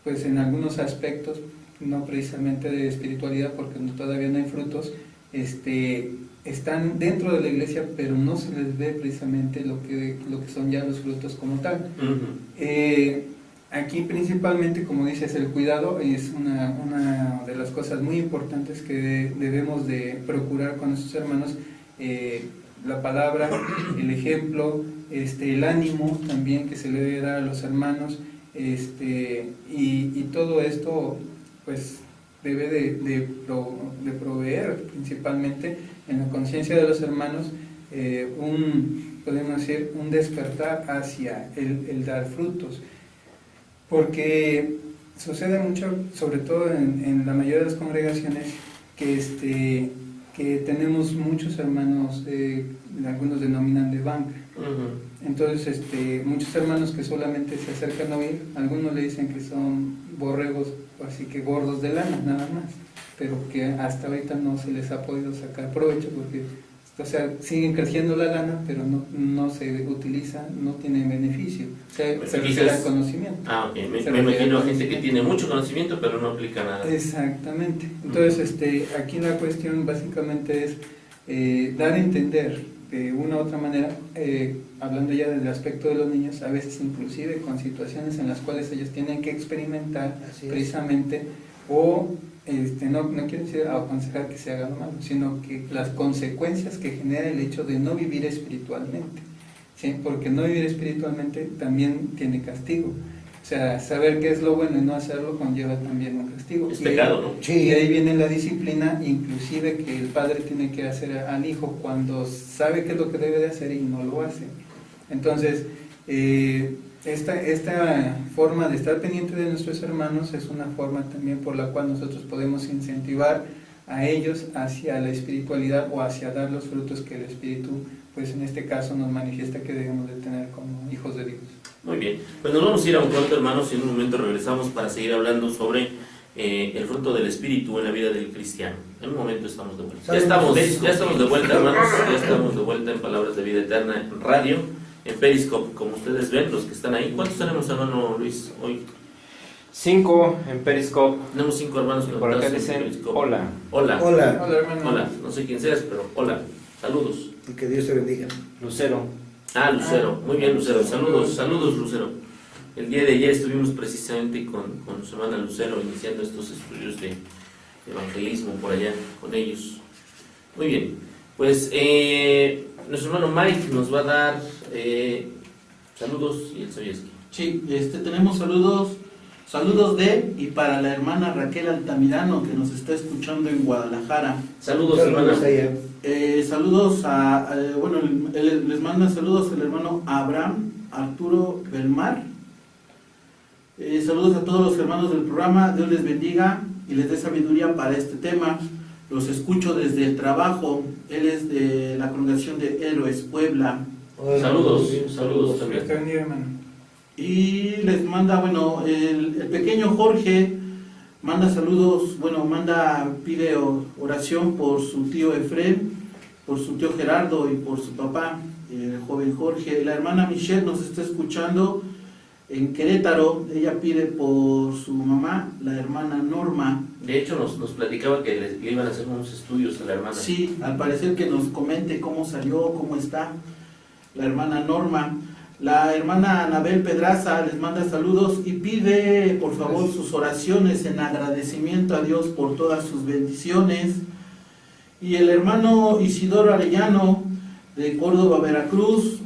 pues en algunos aspectos, no precisamente de espiritualidad porque todavía no hay frutos, están dentro de la iglesia pero no se les ve precisamente lo que son ya los frutos como tal. Aquí principalmente, como dices, el cuidado es una de las cosas muy importantes que debemos de procurar con nuestros hermanos. La palabra, el ejemplo, el ánimo también que se le debe dar a los hermanos, y todo esto pues debe de proveer principalmente en la conciencia de los hermanos podemos decir, un despertar hacia el dar frutos. Porque sucede mucho, sobre todo en la mayoría de las congregaciones, que tenemos muchos hermanos, algunos denominan de banca. Entonces, muchos hermanos que solamente se acercan a oír, algunos le dicen que son borregos, así que gordos de lana, nada más, pero que hasta ahorita no se les ha podido sacar provecho porque, o sea, siguen creciendo la lana, pero no se utiliza, no tiene beneficio, o sea, se refiere al conocimiento. Ah, ok, me imagino a gente que tiene mucho conocimiento, pero no aplica nada. Exactamente, entonces, aquí la cuestión básicamente es dar a entender de una u otra manera, hablando ya del aspecto de los niños, a veces inclusive con situaciones en las cuales ellos tienen que experimentar precisamente, o no quiero decir aconsejar que se haga lo malo, sino que las consecuencias que genera el hecho de no vivir espiritualmente, ¿sí? Porque no vivir espiritualmente también tiene castigo. O sea, saber qué es lo bueno y no hacerlo conlleva también un castigo. Es pecado, ¿no? Sí. Y ahí viene la disciplina, inclusive que el padre tiene que hacer al hijo cuando sabe qué es lo que debe de hacer y no lo hace. Entonces, esta forma de estar pendiente de nuestros hermanos es una forma también por la cual nosotros podemos incentivar a ellos hacia la espiritualidad o hacia dar los frutos que el Espíritu, pues en este caso, nos manifiesta que debemos de tener como hijos de Dios. Muy bien, pues nos vamos a ir a un corto, hermanos, y en un momento regresamos para seguir hablando sobre el fruto del Espíritu en la vida del cristiano. En un momento estamos de vuelta. Ya estamos de vuelta, hermanos, ya estamos de vuelta en Palabras de Vida Eterna en radio, en Periscope, como ustedes ven, los que están ahí. ¿Cuántos tenemos, hermano Luis, hoy? 5 en Periscope. Tenemos 5 hermanos Y por acá conectados en dicen Periscope. hola. Hola. Hola, Hola, hermano. Hola, no sé quién seas, pero hola, saludos. y que Dios te bendiga. Lucero. Ah, Lucero, muy bien, Lucero, saludos, Lucero. El día de ayer estuvimos precisamente con su hermana Lucero iniciando estos estudios de evangelismo por allá con ellos. Muy bien, pues nuestro hermano Mike nos va a dar saludos y el Sobieski. Sí, tenemos saludos de y para la hermana Raquel Altamirano que nos está escuchando en Guadalajara. Saludos, hermana. Saludos les manda saludos el hermano Abraham Arturo Belmar. Saludos a todos los hermanos del programa, Dios les bendiga y les dé sabiduría para este tema. Los escucho desde el trabajo, él es de la congregación de Héroes Puebla. Saludos Dios también. te bendiga, hermano. Y les manda, el pequeño Jorge manda saludos, pide oración por su tío Efrén, por su tío Gerardo y por su papá, el joven Jorge. La hermana Michelle nos está escuchando en Querétaro, ella pide por su mamá, la hermana Norma. De hecho nos platicaba que le iban a hacer unos estudios a la hermana. Sí, al parecer que nos comente cómo salió, cómo está la hermana Norma. La hermana Anabel Pedraza les manda saludos y pide por favor sus oraciones en agradecimiento a Dios por todas sus bendiciones. Y el hermano Isidoro Arellano de Córdoba, Veracruz,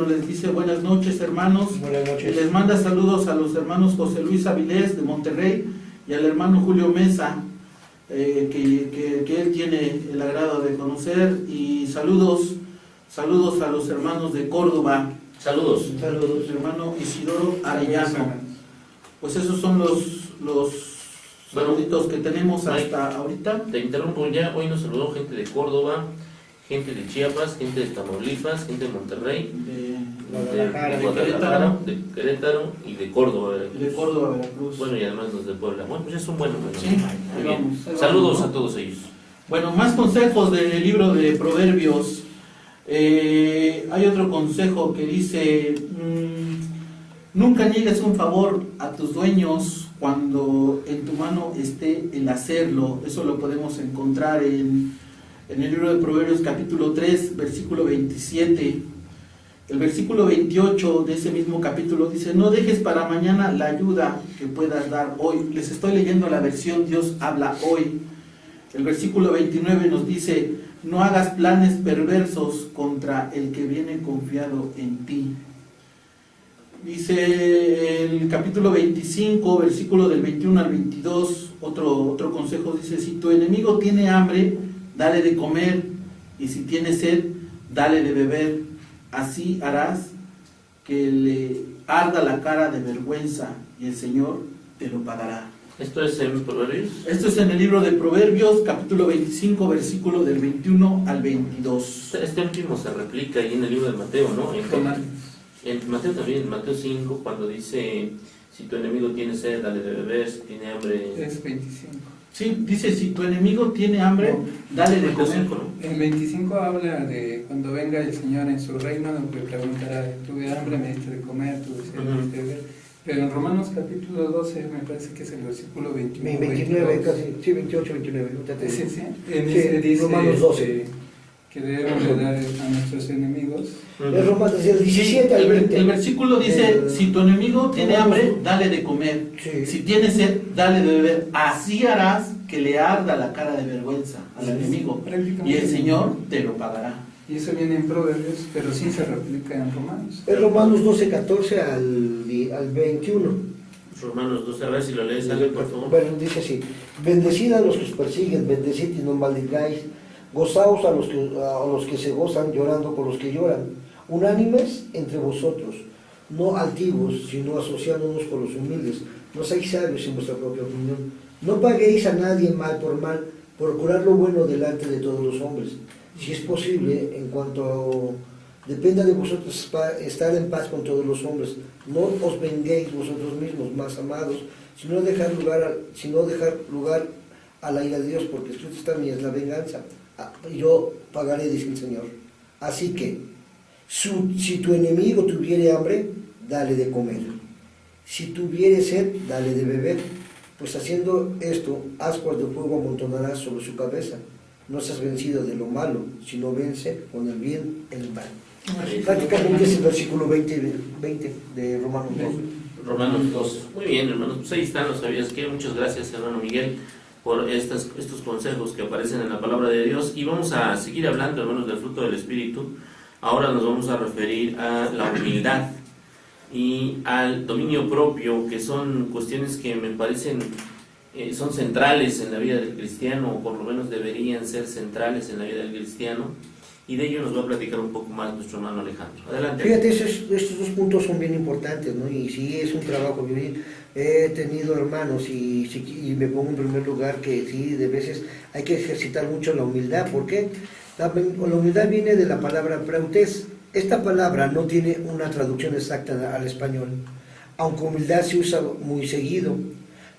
les dice buenas noches, hermanos. Buenas Y noches. les manda saludos a los hermanos José Luis Avilés de Monterrey y al hermano Julio Mesa, que él tiene el agrado de conocer. Y saludos a los hermanos de Córdoba. Saludos. Hermano Isidoro Arellano. Pues esos son los saluditos que tenemos hasta ahorita. Te interrumpo ya, hoy nos saludó gente de Córdoba, gente de Chiapas, gente de Tamaulipas, gente de Monterrey, Guadalajara, de Guadalajara, de Querétaro y de Córdoba, Veracruz. De Córdoba, Veracruz. Bueno, y además los de Puebla. Bueno, pues ya son buenos. Sí, Muy bien. vamos. Saludos a todos ellos. Bueno, más consejos del libro de Proverbios. Hay otro consejo que dice, nunca niegues un favor a tus dueños cuando en tu mano esté el hacerlo. Eso lo podemos encontrar en el libro de Proverbios capítulo 3, versículo 27. El versículo 28 de ese mismo capítulo dice, no dejes para mañana la ayuda que puedas dar hoy. Les estoy leyendo la versión Dios habla hoy. El versículo 29 nos dice, no hagas planes perversos contra el que viene confiado en ti. Dice el capítulo 25, versículo del 21 al 22, otro consejo dice, si tu enemigo tiene hambre, dale de comer, y si tiene sed, dale de beber. Así harás que le arda la cara de vergüenza, y el Señor te lo pagará. Esto es en Proverbios. Esto es en el libro de Proverbios, capítulo 25, versículo del 21 al 22. Este último se replica ahí en el libro de Mateo, ¿no? En Mateo también, en Mateo 5, cuando dice, si tu enemigo tiene sed, dale de beber, si tiene hambre. Es 25. Sí, dice, si tu enemigo tiene hambre, dale de Mateo comer. 5, ¿no? En 25 habla de cuando venga el Señor en su reino, le preguntará, tuve hambre, me diste de comer, tuve sed, me diste de beber. Pero en Romanos capítulo 12, me parece que es el versículo 21. 29, 22. casi, sí, 28, 29. ahorita te Sí, digo. sí. En Sí, ese dice Romanos 12. que debemos de dar a nuestros enemigos. Es Romanos del 17 al El 20. versículo dice, si tu enemigo tiene Romanos. hambre, dale de comer. Sí. Si tiene sed, dale de beber. Así harás que le arda la cara de vergüenza al Sí. enemigo. Prácticamente. Y el Señor te lo pagará. Y eso viene en Proverbios, pero sí se replica en Romanos. Es Romanos 12, 14 al 21. Romanos 12, a ver si lo lees, Ale, por favor. Bueno, dice así: bendecid a los que os persiguen, bendecid y no maldigáis, gozaos a los que se gozan, llorando con los que lloran, unánimes entre vosotros, no altivos, sino asociándonos con los humildes, no seáis sabios en vuestra propia opinión, no paguéis a nadie mal por mal, procurad lo bueno delante de todos los hombres, si es posible, en cuanto dependa de vosotros estar en paz con todos los hombres. No os venguéis vosotros mismos, más amados, sino dejar lugar a la ira de Dios, porque escrito está: mía es la venganza, yo pagaré, dice el Señor. Así que, si tu enemigo tuviere hambre, dale de comer. Si tuviere sed, dale de beber. Pues haciendo esto, ascuas de fuego amontonarás sobre su cabeza. No seas vencido de lo malo, sino vence con el bien el mal. Prácticamente es el versículo 20 de Romanos 2. Romanos 2. Muy bien, hermanos. Pues ahí están, ¿lo sabías qué? Muchas gracias, hermano Miguel, por estos consejos que aparecen en la palabra de Dios. Y vamos a seguir hablando, hermanos, del fruto del Espíritu. Ahora nos vamos a referir a la humildad y al dominio propio, que son cuestiones que me parecen son centrales en la vida del cristiano, o por lo menos deberían ser centrales en la vida del cristiano. Y de ello nos va a platicar un poco más nuestro hermano Alejandro. Adelante. Fíjate, estos dos puntos son bien importantes, ¿no? Y sí, es un trabajo. Yo he tenido hermanos y me pongo en primer lugar que sí, de veces hay que ejercitar mucho la humildad. ¿Por qué? La humildad viene de la palabra preutes. Esta palabra no tiene una traducción exacta al español, aunque humildad se usa muy seguido.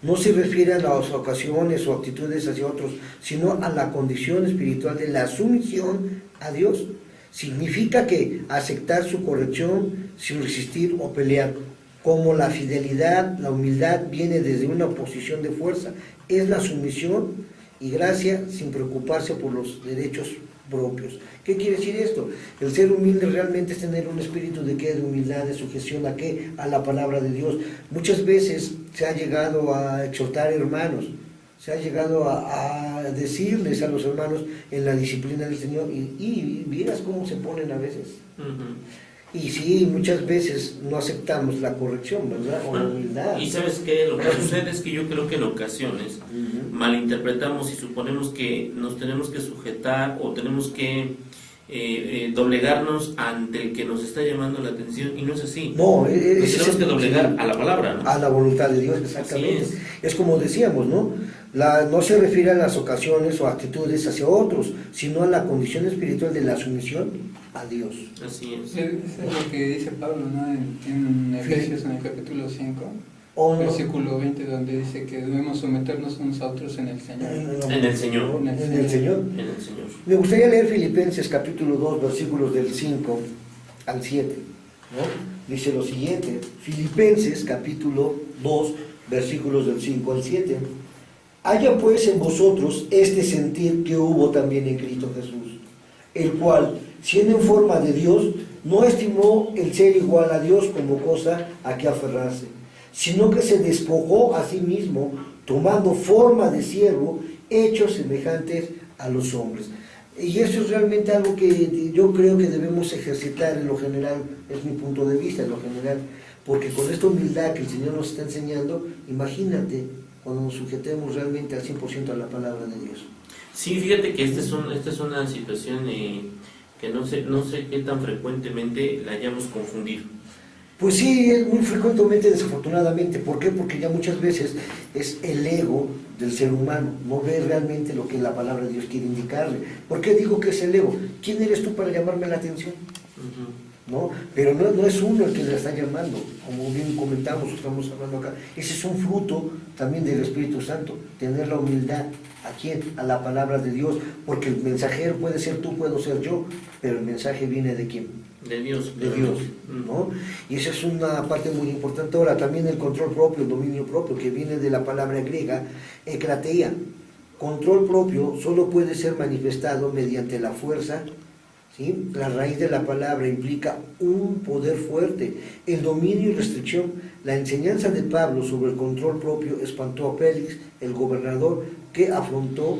No se refiere a las ocasiones o actitudes hacia otros, sino a la condición espiritual de la sumisión a Dios. Significa que aceptar su corrección sin resistir o pelear. Como la fidelidad, la humildad viene desde una posición de fuerza, es la sumisión y gracia sin preocuparse por los derechos propios. ¿Qué quiere decir esto? El ser humilde realmente es tener un espíritu de qué, de humildad, de sujeción a qué, a la palabra de Dios. Muchas veces se ha llegado a exhortar hermanos, se ha llegado a decirles a los hermanos en la disciplina del Señor, y miras cómo se ponen a veces. Y sí, muchas veces no aceptamos la corrección, ¿verdad? O la humildad. Y sabes qué, lo que sucede es que yo creo que en ocasiones malinterpretamos y suponemos que nos tenemos que sujetar o tenemos que doblegarnos ante el que nos está llamando la atención, y no es así. No, nos tenemos que doblegar a la palabra, ¿no? A la voluntad de Dios, exactamente. Así es como decíamos, ¿no? No se refiere a las ocasiones o actitudes hacia otros, sino a la condición espiritual de la sumisión a Dios. Así es. Eso es lo que dice Pablo, ¿no? En Efesios, en el capítulo 5, versículo 20, donde dice que debemos someternos unos a otros en el Señor. En el Señor. En el Señor. En el Señor. Me gustaría leer Filipenses capítulo 2, versículos del 5 al 7, ¿no? Dice lo siguiente: Filipenses capítulo 2, versículos del 5 al 7. Haya pues en vosotros este sentir que hubo también en Cristo Jesús, el cual, siendo en forma de Dios, no estimó el ser igual a Dios como cosa a que aferrarse, sino que se despojó a sí mismo, tomando forma de siervo, hechos semejantes a los hombres. Y eso es realmente algo que yo creo que debemos ejercitar en lo general, es mi punto de vista en lo general, porque con esta humildad que el Señor nos está enseñando, imagínate cuando nos sujetemos realmente al 100% a la palabra de Dios. Sí, fíjate que esta es una situación que no sé qué tan frecuentemente la hayamos confundido. Pues sí, es muy frecuentemente, desafortunadamente. ¿Por qué? Porque ya muchas veces es el ego del ser humano, no ve realmente lo que la palabra de Dios quiere indicarle. ¿Por qué digo que es el ego? ¿Quién eres tú para llamarme la atención? ¿No? Pero no es uno el que le está llamando, como bien comentamos, estamos hablando acá. Ese es un fruto también del Espíritu Santo, tener la humildad. ¿A quién? A la palabra de Dios, porque el mensajero puede ser tú, puedo ser yo, pero el mensaje viene de ¿quién? De Dios. De Dios, ¿no? Y esa es una parte muy importante. Ahora, también el control propio, el dominio propio, que viene de la palabra griega, ekrateia. Control propio solo puede ser manifestado mediante la fuerza, ¿sí? La raíz de la palabra implica un poder fuerte, el dominio y restricción. La enseñanza de Pablo sobre el control propio espantó a Félix, el gobernador, que afrontó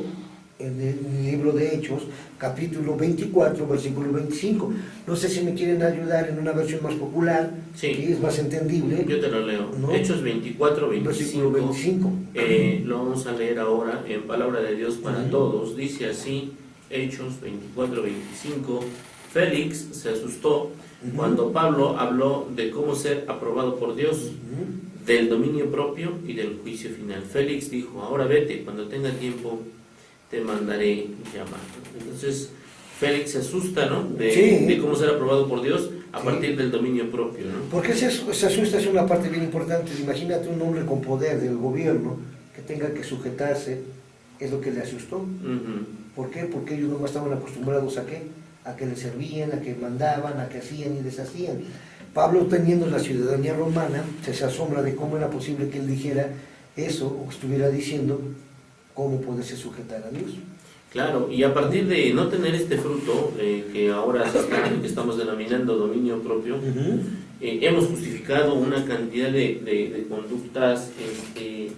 en el libro de Hechos, capítulo 24, versículo 25. No sé si me quieren ayudar en una versión más popular, Sí. que es más entendible. Yo te lo leo. ¿No? Hechos 24, Versículo 25. 25. Lo vamos a leer ahora en Palabra de Dios para todos. Dice así, Hechos 24, 25. Félix se asustó cuando Pablo habló de cómo ser aprobado por Dios, del dominio propio y del juicio final. Félix dijo, ahora vete, cuando tenga tiempo te mandaré llamar. Entonces, Félix se asusta, ¿no? De cómo ser aprobado por Dios a partir del dominio propio, ¿no? Porque se asusta, es una parte bien importante. Imagínate un hombre con poder del gobierno que tenga que sujetarse, es lo que le asustó. ¿Por qué? Porque ellos no estaban acostumbrados a qué, a que le servían, a que mandaban, a que hacían y deshacían. Pablo, teniendo la ciudadanía romana, se asombra de cómo era posible que él dijera eso, o estuviera diciendo cómo poderse sujetar a Dios. Claro, y a partir de no tener este fruto, que ahora que estamos denominando dominio propio, hemos justificado una cantidad de conductas que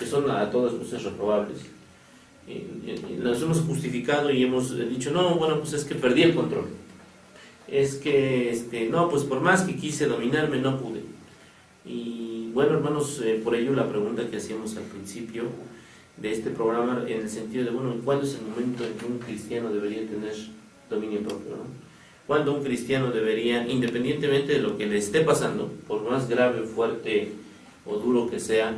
son a todas luces reprobables. Las hemos justificado y hemos dicho, no, bueno, pues es que perdí el control. Es que, no, pues por más que quise dominarme, no pude. Y bueno, hermanos, por ello la pregunta que hacíamos al principio de este programa, en el sentido de, bueno, ¿cuándo es el momento en que un cristiano debería tener dominio propio, ¿no? ¿Cuándo un cristiano debería, independientemente de lo que le esté pasando, por más grave, fuerte o duro que sea,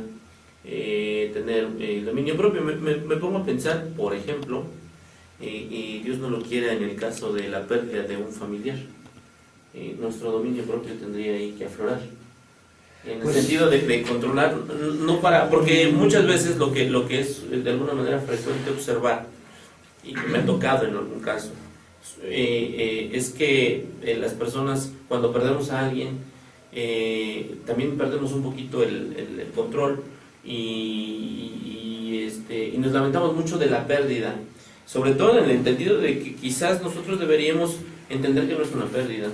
tener dominio propio? Me pongo a pensar, por ejemplo, y Dios no lo quiera, en el caso de la pérdida de un familiar, nuestro dominio propio tendría ahí que aflorar. En el sentido de controlar, no para, porque muchas veces lo que es de alguna manera frecuente observar, y que me ha tocado en algún caso, es que las personas, cuando perdemos a alguien, también perdemos un poquito el control y nos lamentamos mucho de la pérdida, sobre todo en el entendido de que quizás nosotros deberíamos entender que no es una pérdida.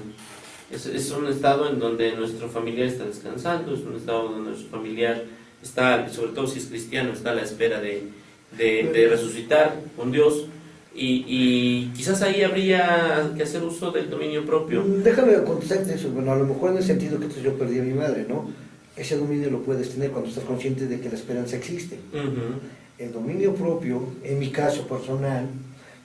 Es un estado en donde nuestro familiar está descansando, es un estado donde nuestro familiar está, sobre todo si es cristiano, está a la espera de resucitar con Dios, y quizás ahí habría que hacer uso del dominio propio. Déjame contestarte eso. Bueno, a lo mejor en el sentido que yo perdí a mi madre, ¿no? Ese dominio lo puedes tener cuando estás consciente de que la esperanza existe. El dominio propio, en mi caso personal,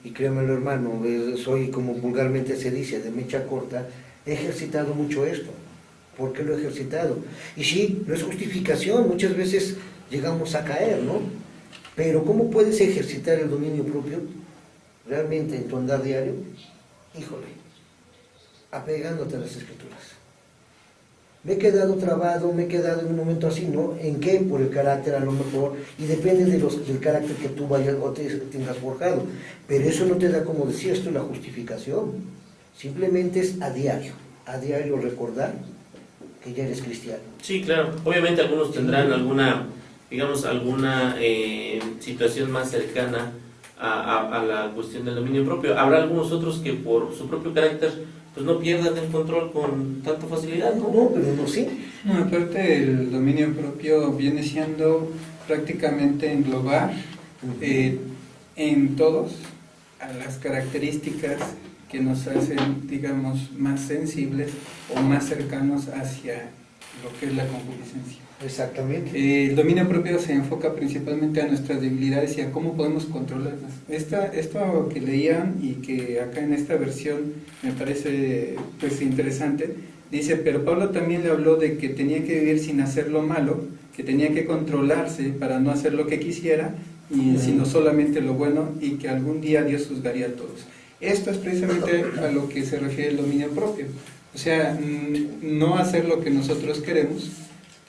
y créamelo, hermano, soy, como vulgarmente se dice, de mecha corta, he ejercitado mucho esto. ¿Por qué lo he ejercitado? Y sí, no es justificación, muchas veces llegamos a caer, ¿no? Pero ¿cómo puedes ejercitar el dominio propio realmente en tu andar diario? Híjole, apegándote a las Escrituras. Me he quedado trabado, me he quedado en un momento así, ¿no? ¿En qué? Por el carácter, a lo mejor, y depende del carácter que tú vayas o tengas forjado. Pero eso no te da, como decía esto, la justificación. Simplemente es a diario recordar que ya eres cristiano. Sí, claro. Obviamente algunos tendrán alguna situación más cercana a la cuestión del dominio propio. Habrá algunos otros que por su propio carácter pues no pierdan el control con tanta facilidad, ¿no? No, pero no sí. No, aparte el dominio propio viene siendo prácticamente englobar en todos a las características que nos hacen, digamos, más sensibles o más cercanos hacia lo que es la concupiscencia. Exactamente. El dominio propio se enfoca principalmente a nuestras debilidades y a cómo podemos controlarlas. Esto que leían y que acá en esta versión me parece pues interesante, Dice, pero Pablo también le habló de que tenía que vivir sin hacer lo malo, que tenía que controlarse para no hacer lo que quisiera, sino solamente lo bueno, y que algún día Dios juzgaría a todos. Esto es precisamente a lo que se refiere el dominio propio. O sea, no hacer lo que nosotros queremos,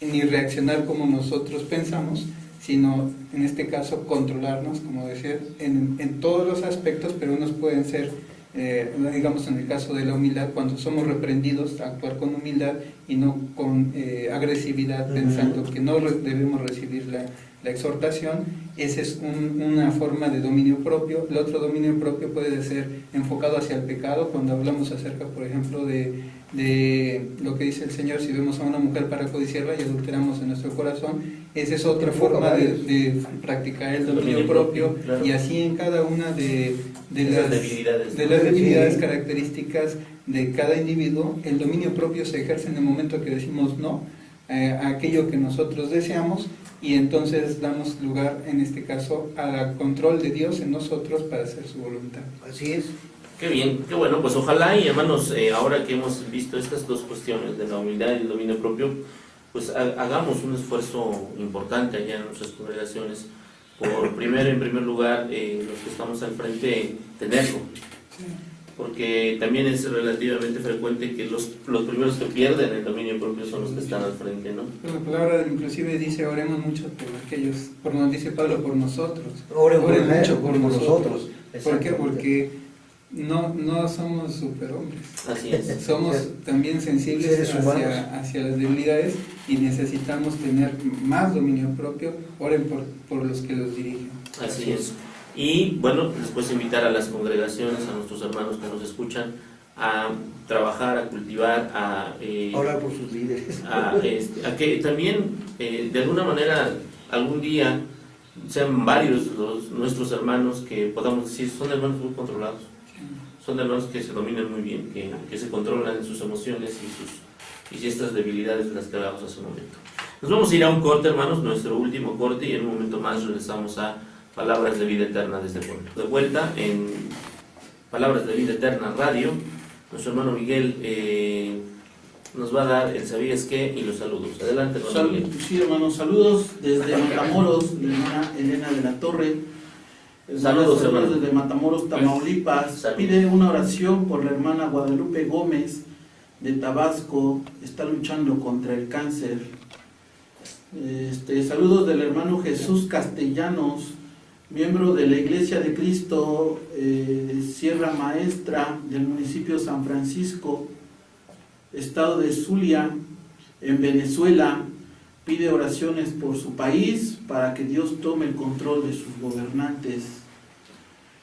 ni reaccionar como nosotros pensamos, sino en este caso controlarnos, como decía, en todos los aspectos, pero unos pueden ser, digamos en el caso de la humildad, cuando somos reprendidos, actuar con humildad y no con agresividad, pensando que no debemos recibir la exhortación. Esa es una forma de dominio propio. El otro dominio propio puede ser enfocado hacia el pecado, cuando hablamos acerca, por ejemplo, de lo que dice el Señor: si vemos a una mujer para codiciarla y adulteramos en nuestro corazón. Esa es otra forma de practicar el dominio propio, claro. Y así en cada una de las debilidades características de cada individuo, el dominio propio se ejerce en el momento que decimos no a aquello que nosotros deseamos, y entonces damos lugar, en este caso, al control de Dios en nosotros para hacer su voluntad. Así es. Qué bien, qué bueno. Pues ojalá, y hermanos, ahora que hemos visto estas dos cuestiones de la humildad y el dominio propio, pues hagamos un esfuerzo importante allá en nuestras congregaciones por en primer lugar, los que estamos al frente, tenerlo. Porque también es relativamente frecuente que los primeros que pierden el dominio propio son los que están al frente, ¿no? La palabra inclusive dice: oremos mucho por aquellos, nos dice Pablo, por nosotros. Oren mucho por nosotros. ¿Por qué? Porque no somos superhombres. Así es. Somos también sensibles hacia las debilidades, y necesitamos tener más dominio propio. Oren por los que los dirigen. Así es. Y bueno, después invitar a las congregaciones, a nuestros hermanos que nos escuchan, a trabajar, a cultivar, a orar por sus líderes, a que también de alguna manera algún día sean varios nuestros hermanos que podamos decir son hermanos muy controlados, son hermanos que se dominan muy bien, que se controlan en sus emociones y estas debilidades de las que hablamos hace un momento. Nos vamos a ir a un corte, hermanos, nuestro último corte, y en un momento más regresamos a Palabras de Vida Eterna desde Puebla. De vuelta en Palabras de Vida Eterna Radio, nuestro hermano Miguel nos va a dar el ¿sabías qué? Y los saludos. Adelante, hermano Miguel. Sí, hermanos, saludos desde Matamoros, la hermana Elena de la Torre. Saludos, hermano. Desde Matamoros, Tamaulipas. Saludos. Pide una oración por la hermana Guadalupe Gómez de Tabasco, está luchando contra el cáncer. Saludos del hermano Jesús Castellanos, miembro de la Iglesia de Cristo, Sierra Maestra, del municipio San Francisco, estado de Zulia, en Venezuela. Pide oraciones por su país para que Dios tome el control de sus gobernantes.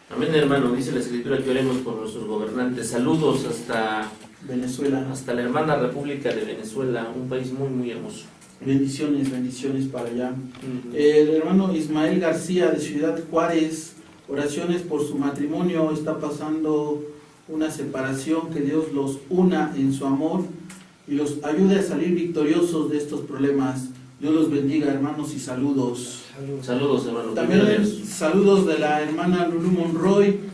Amén, hermano. Dice la Escritura que oremos por nuestros gobernantes. Saludos hasta Venezuela, hasta la hermana República de Venezuela, un país muy, muy hermoso. bendiciones para allá. El hermano Ismael García de Ciudad Juárez, oraciones por su matrimonio. Está pasando una separación, que Dios los una en su amor y los ayude a salir victoriosos de estos problemas. Dios los bendiga, hermanos, y saludos. Saludos, hermanos. También saludos de la hermana Lulu Monroy.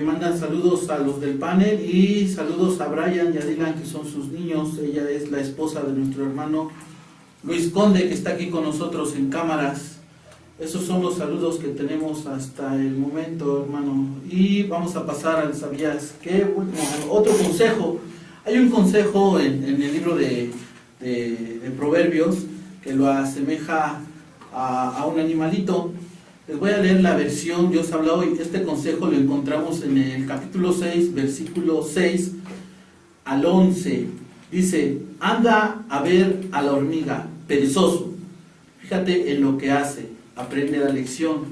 Mandan saludos a los del panel, y saludos a Brian y a Dylan, que son sus niños. Ella es la esposa de nuestro hermano Luis Conde, que está aquí con nosotros en cámaras. Esos son los saludos que tenemos hasta el momento, hermano. Y vamos a pasar al ¿sabías qué? Otro consejo. Hay un consejo en el libro de Proverbios que lo asemeja a un animalito. Les voy a leer la versión Dios habla hoy. Este consejo lo encontramos en el capítulo 6, versículo 6 al 11. Dice: anda a ver a la hormiga, perezoso. Fíjate en lo que hace, aprende la lección.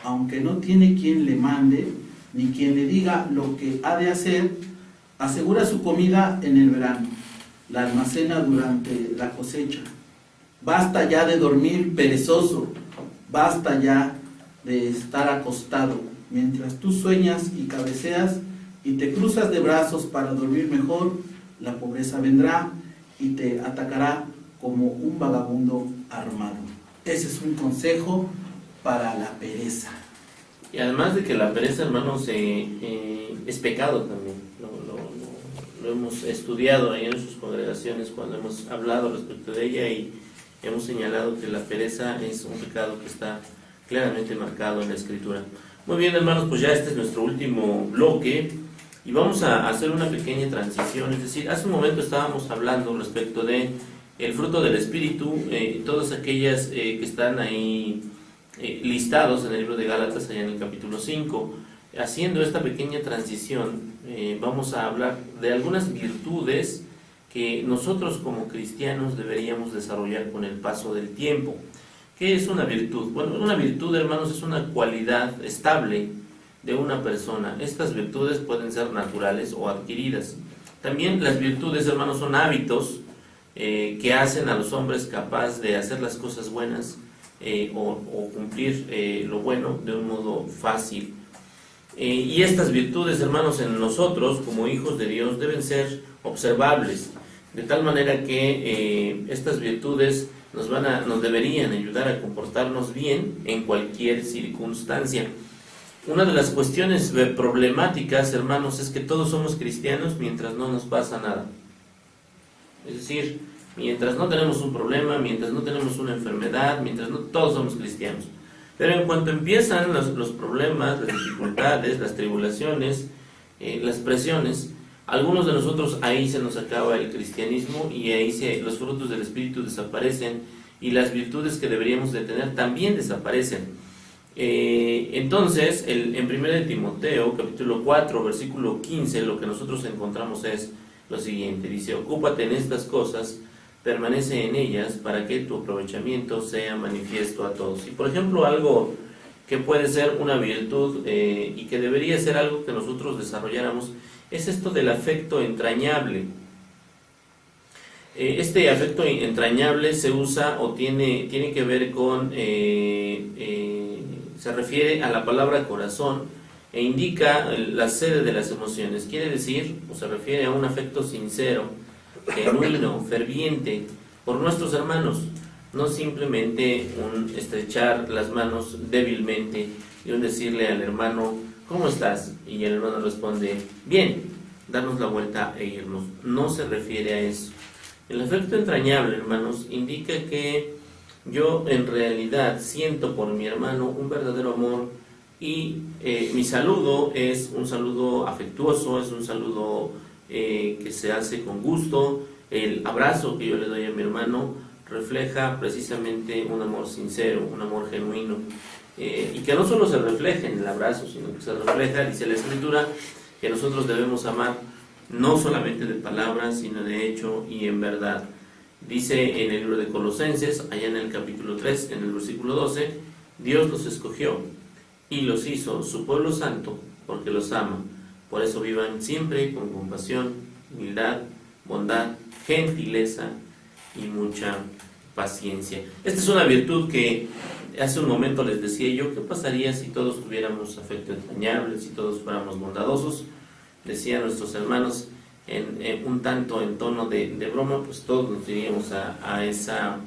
Aunque no tiene quien le mande, ni quien le diga lo que ha de hacer, asegura su comida en el verano, la almacena durante la cosecha. Basta ya de dormir, perezoso. Basta ya de estar acostado, mientras tú sueñas y cabeceas y te cruzas de brazos para dormir mejor. La pobreza vendrá y te atacará como un vagabundo armado. Ese es un consejo para la pereza. Y además de que la pereza, hermanos, es pecado también. lo hemos estudiado ahí en sus congregaciones cuando hemos hablado respecto de ella y hemos señalado que la pereza es un pecado que está claramente marcado en la Escritura. Muy bien, hermanos, pues ya este es nuestro último bloque y vamos a hacer una pequeña transición. Es decir, hace un momento estábamos hablando respecto de el fruto del Espíritu, todas aquellas que están ahí listados en el libro de Gálatas, allá en el capítulo 5. Haciendo esta pequeña transición, vamos a hablar de algunas virtudes que nosotros como cristianos deberíamos desarrollar con el paso del tiempo. ¿Qué es una virtud? Bueno, una virtud, hermanos, es una cualidad estable de una persona. Estas virtudes pueden ser naturales o adquiridas. También las virtudes, hermanos, son hábitos que hacen a los hombres capaz de hacer las cosas buenas o cumplir lo bueno de un modo fácil. Y estas virtudes, hermanos, en nosotros como hijos de Dios deben ser observables, de tal manera que estas virtudes nos deberían ayudar a comportarnos bien en cualquier circunstancia. Una de las cuestiones problemáticas, hermanos, es que todos somos cristianos mientras no nos pasa nada. Es decir, mientras no tenemos un problema, mientras no tenemos una enfermedad, todos somos cristianos. Pero en cuanto empiezan los problemas, las dificultades, las tribulaciones, las presiones, algunos de nosotros ahí se nos acaba el cristianismo y ahí los frutos del Espíritu desaparecen y las virtudes que deberíamos de tener también desaparecen. Entonces, en 1 Timoteo, capítulo 4, versículo 15, lo que nosotros encontramos es lo siguiente. Dice, ocúpate en estas cosas, permanece en ellas para que tu aprovechamiento sea manifiesto a todos. Y por ejemplo, algo que puede ser una virtud y que debería ser algo que nosotros desarrolláramos es esto del afecto entrañable. Este afecto entrañable se usa o tiene que ver con, se refiere a la palabra corazón e indica la sede de las emociones. Quiere decir, o se refiere a un afecto sincero, genuino, ferviente por nuestros hermanos, no simplemente un estrechar las manos débilmente y un decirle al hermano, ¿cómo estás? Y el hermano responde, bien, darnos la vuelta e irnos. No se refiere a eso. El afecto entrañable, hermanos, indica que yo en realidad siento por mi hermano un verdadero amor y mi saludo es un saludo afectuoso, es un saludo que se hace con gusto. El abrazo que yo le doy a mi hermano refleja precisamente un amor sincero, un amor genuino, y que no solo se refleja en el abrazo, sino que se refleja, dice la Escritura, que nosotros debemos amar no solamente de palabras, sino de hecho y en verdad. Dice en el libro de Colosenses, allá en el capítulo 3, en el versículo 12, Dios los escogió y los hizo su pueblo santo porque los ama. Por eso vivan siempre con compasión, humildad, bondad, gentileza y mucha paciencia. Esta es una virtud que hace un momento les decía yo, ¿qué pasaría si todos tuviéramos afecto entrañable, si todos fuéramos bondadosos? Decían nuestros hermanos un tanto en tono de broma, pues todos nos iríamos a esa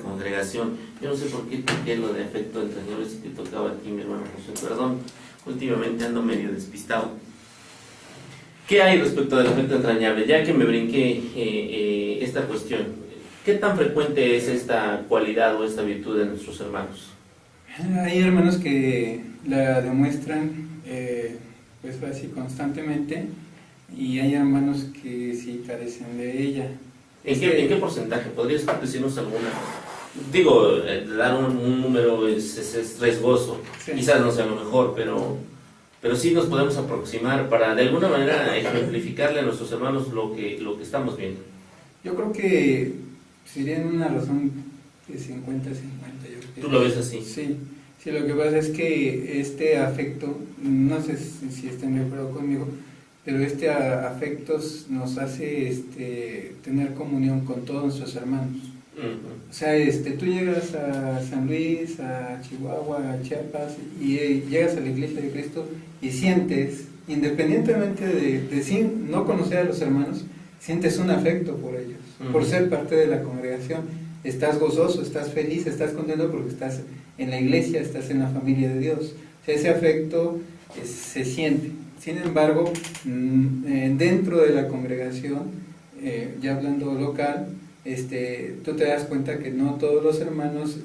congregación. Yo no sé por qué toqué lo de afecto entrañable, si te tocaba a ti, mi hermano José, perdón, últimamente ando medio despistado. ¿Qué hay respecto del afecto entrañable? Ya que me brinqué esta cuestión, ¿qué tan frecuente es esta cualidad o esta virtud de nuestros hermanos? Hay hermanos que la demuestran pues así constantemente y hay hermanos que sí carecen de ella. ¿En qué porcentaje? ¿Podrías decirnos alguna? Digo, dar un número es riesgoso, sí. Quizás no sea lo mejor, pero sí nos podemos aproximar para de alguna manera ejemplificarle a nuestros hermanos lo que estamos viendo. Yo creo que sería en una razón de 50-50. ¿Tú lo ves así? Sí, lo que pasa es que este afecto, no sé si estén de acuerdo conmigo, pero este afecto nos hace tener comunión con todos nuestros hermanos. Uh-huh. O sea, tú llegas a San Luis, a Chihuahua, a Chiapas, y llegas a la Iglesia de Cristo y sientes, independientemente de no conocer a los hermanos, sientes un afecto por ellos, uh-huh, por ser parte de la congregación. Estás gozoso, estás feliz, estás contento porque estás en la iglesia, estás en la familia de Dios. O sea, ese afecto se siente. Sin embargo, dentro de la congregación, ya hablando local, tú te das cuenta que no todos los hermanos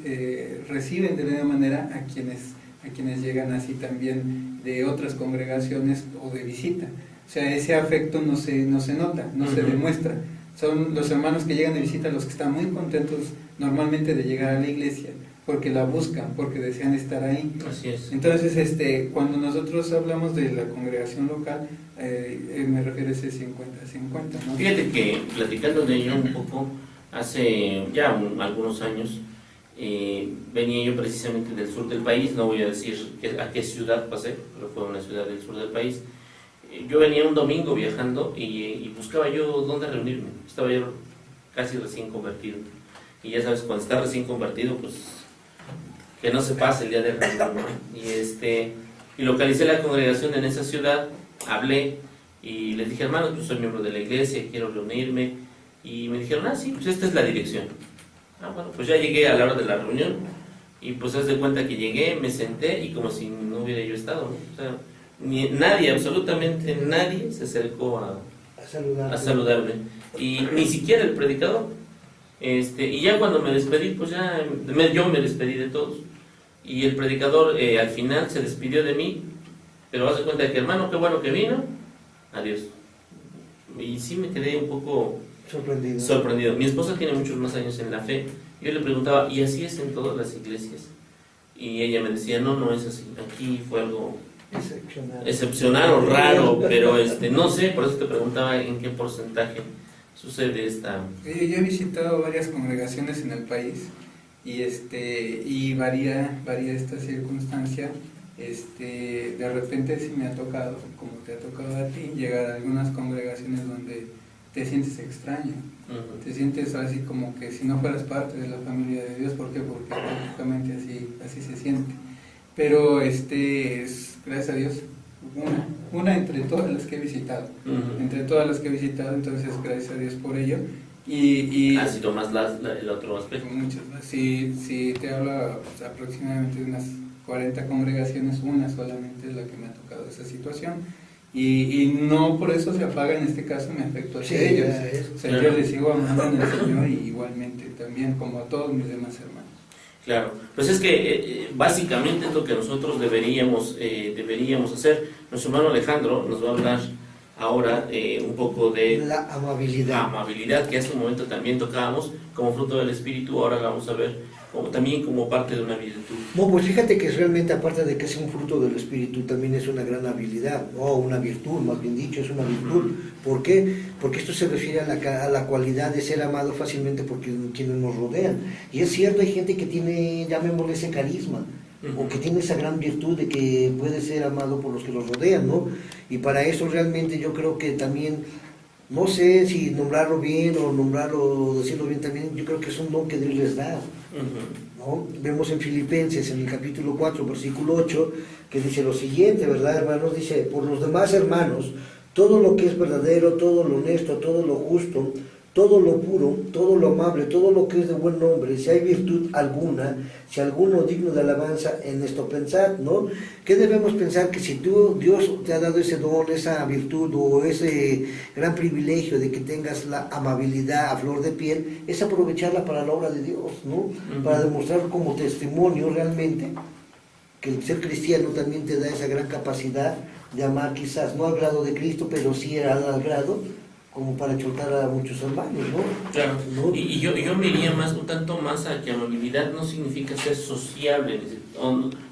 reciben de la misma manera a quienes llegan así también de otras congregaciones o de visita. O sea, ese afecto no se nota, no se demuestra. Son los hermanos que llegan de visita los que están muy contentos normalmente de llegar a la iglesia, porque la buscan, porque desean estar ahí. Así es. Entonces, cuando nosotros hablamos de la congregación local, me refiero a ese 50-50, ¿no? Fíjate que platicando de ello un poco, hace ya algunos años, venía yo precisamente del sur del país, no voy a decir a qué ciudad pasé, pero fue una ciudad del sur del país. Yo venía un domingo viajando y buscaba yo dónde reunirme. Estaba yo casi recién convertido. Y ya sabes, cuando estás recién convertido, pues que no se pase el día de reunión, ¿no? Y localicé la congregación en esa ciudad, hablé y les dije, hermanos, yo soy miembro de la iglesia, quiero reunirme. Y me dijeron, sí, pues esta es la dirección. Bueno, pues ya llegué a la hora de la reunión y pues haz de cuenta que llegué, me senté y como si no hubiera yo estado, ¿no? O sea, nadie, absolutamente nadie se acercó a saludarme. Y ni siquiera el predicador. Y ya cuando me despedí, pues ya yo me despedí de todos. Y el predicador al final se despidió de mí, pero haz de cuenta que, hermano, qué bueno que vino, adiós. Y sí me quedé un poco sorprendido. Mi esposa tiene muchos más años en la fe. Yo le preguntaba, ¿y así es en todas las iglesias? Y ella me decía, no es así. Aquí fue algo excepcional o raro, pero no sé, por eso te preguntaba en qué porcentaje sucede esta. Yo he visitado varias congregaciones en el país y varía esta circunstancia. De repente sí me ha tocado, como te ha tocado a ti, llegar a algunas congregaciones donde te sientes extraño, te sientes así como que si no fueras parte de la familia de Dios. ¿Por qué? Porque prácticamente así se siente. Pero es, gracias a Dios, una entre todas las que he visitado, entonces gracias a Dios por ello. Si tomas el otro aspecto. Muchas más. Si te hablo aproximadamente de unas 40 congregaciones, una solamente es la que me ha tocado esa situación. Y no por eso se apaga en este caso mi afecto hacia ellos. O sea, yo les sigo amando en el Señor y igualmente también como a todos mis demás hermanos. Claro, pues es que básicamente es lo que nosotros deberíamos hacer. Nuestro hermano Alejandro nos va a hablar ahora un poco de la amabilidad, que hace un momento también tocábamos como fruto del Espíritu. Ahora la vamos a ver también como parte de una virtud. No, pues fíjate que realmente aparte de que es un fruto del Espíritu, también es una gran habilidad, o una virtud, más bien dicho, es una virtud. ¿Por qué? Porque esto se refiere a la cualidad de ser amado fácilmente por quienes nos rodean. Y es cierto, hay gente que tiene, llamémosle, ese carisma, o que tiene esa gran virtud de que puede ser amado por los que los rodean, ¿no? Y para eso realmente yo creo que también, no sé si nombrarlo bien o decirlo bien también, yo creo que es un don que Dios les da. ¿No? Vemos en Filipenses, en el capítulo 4, versículo 8, que dice lo siguiente, ¿verdad, hermanos? Dice, por los demás hermanos, todo lo que es verdadero, todo lo honesto, todo lo justo, todo lo puro, todo lo amable, todo lo que es de buen nombre, si hay virtud alguna, si alguno digno de alabanza, en esto pensad, ¿no? ¿Qué debemos pensar? Que si Dios te ha dado ese don, esa virtud o ese gran privilegio de que tengas la amabilidad a flor de piel, es aprovecharla para la obra de Dios, ¿no? Para demostrar como testimonio realmente que el ser cristiano también te da esa gran capacidad de amar, quizás no al grado de Cristo, pero sí al grado como para chocar a muchos hermanos, ¿no? Claro, ¿no? Y yo me iría un tanto más a que amabilidad no significa ser sociable,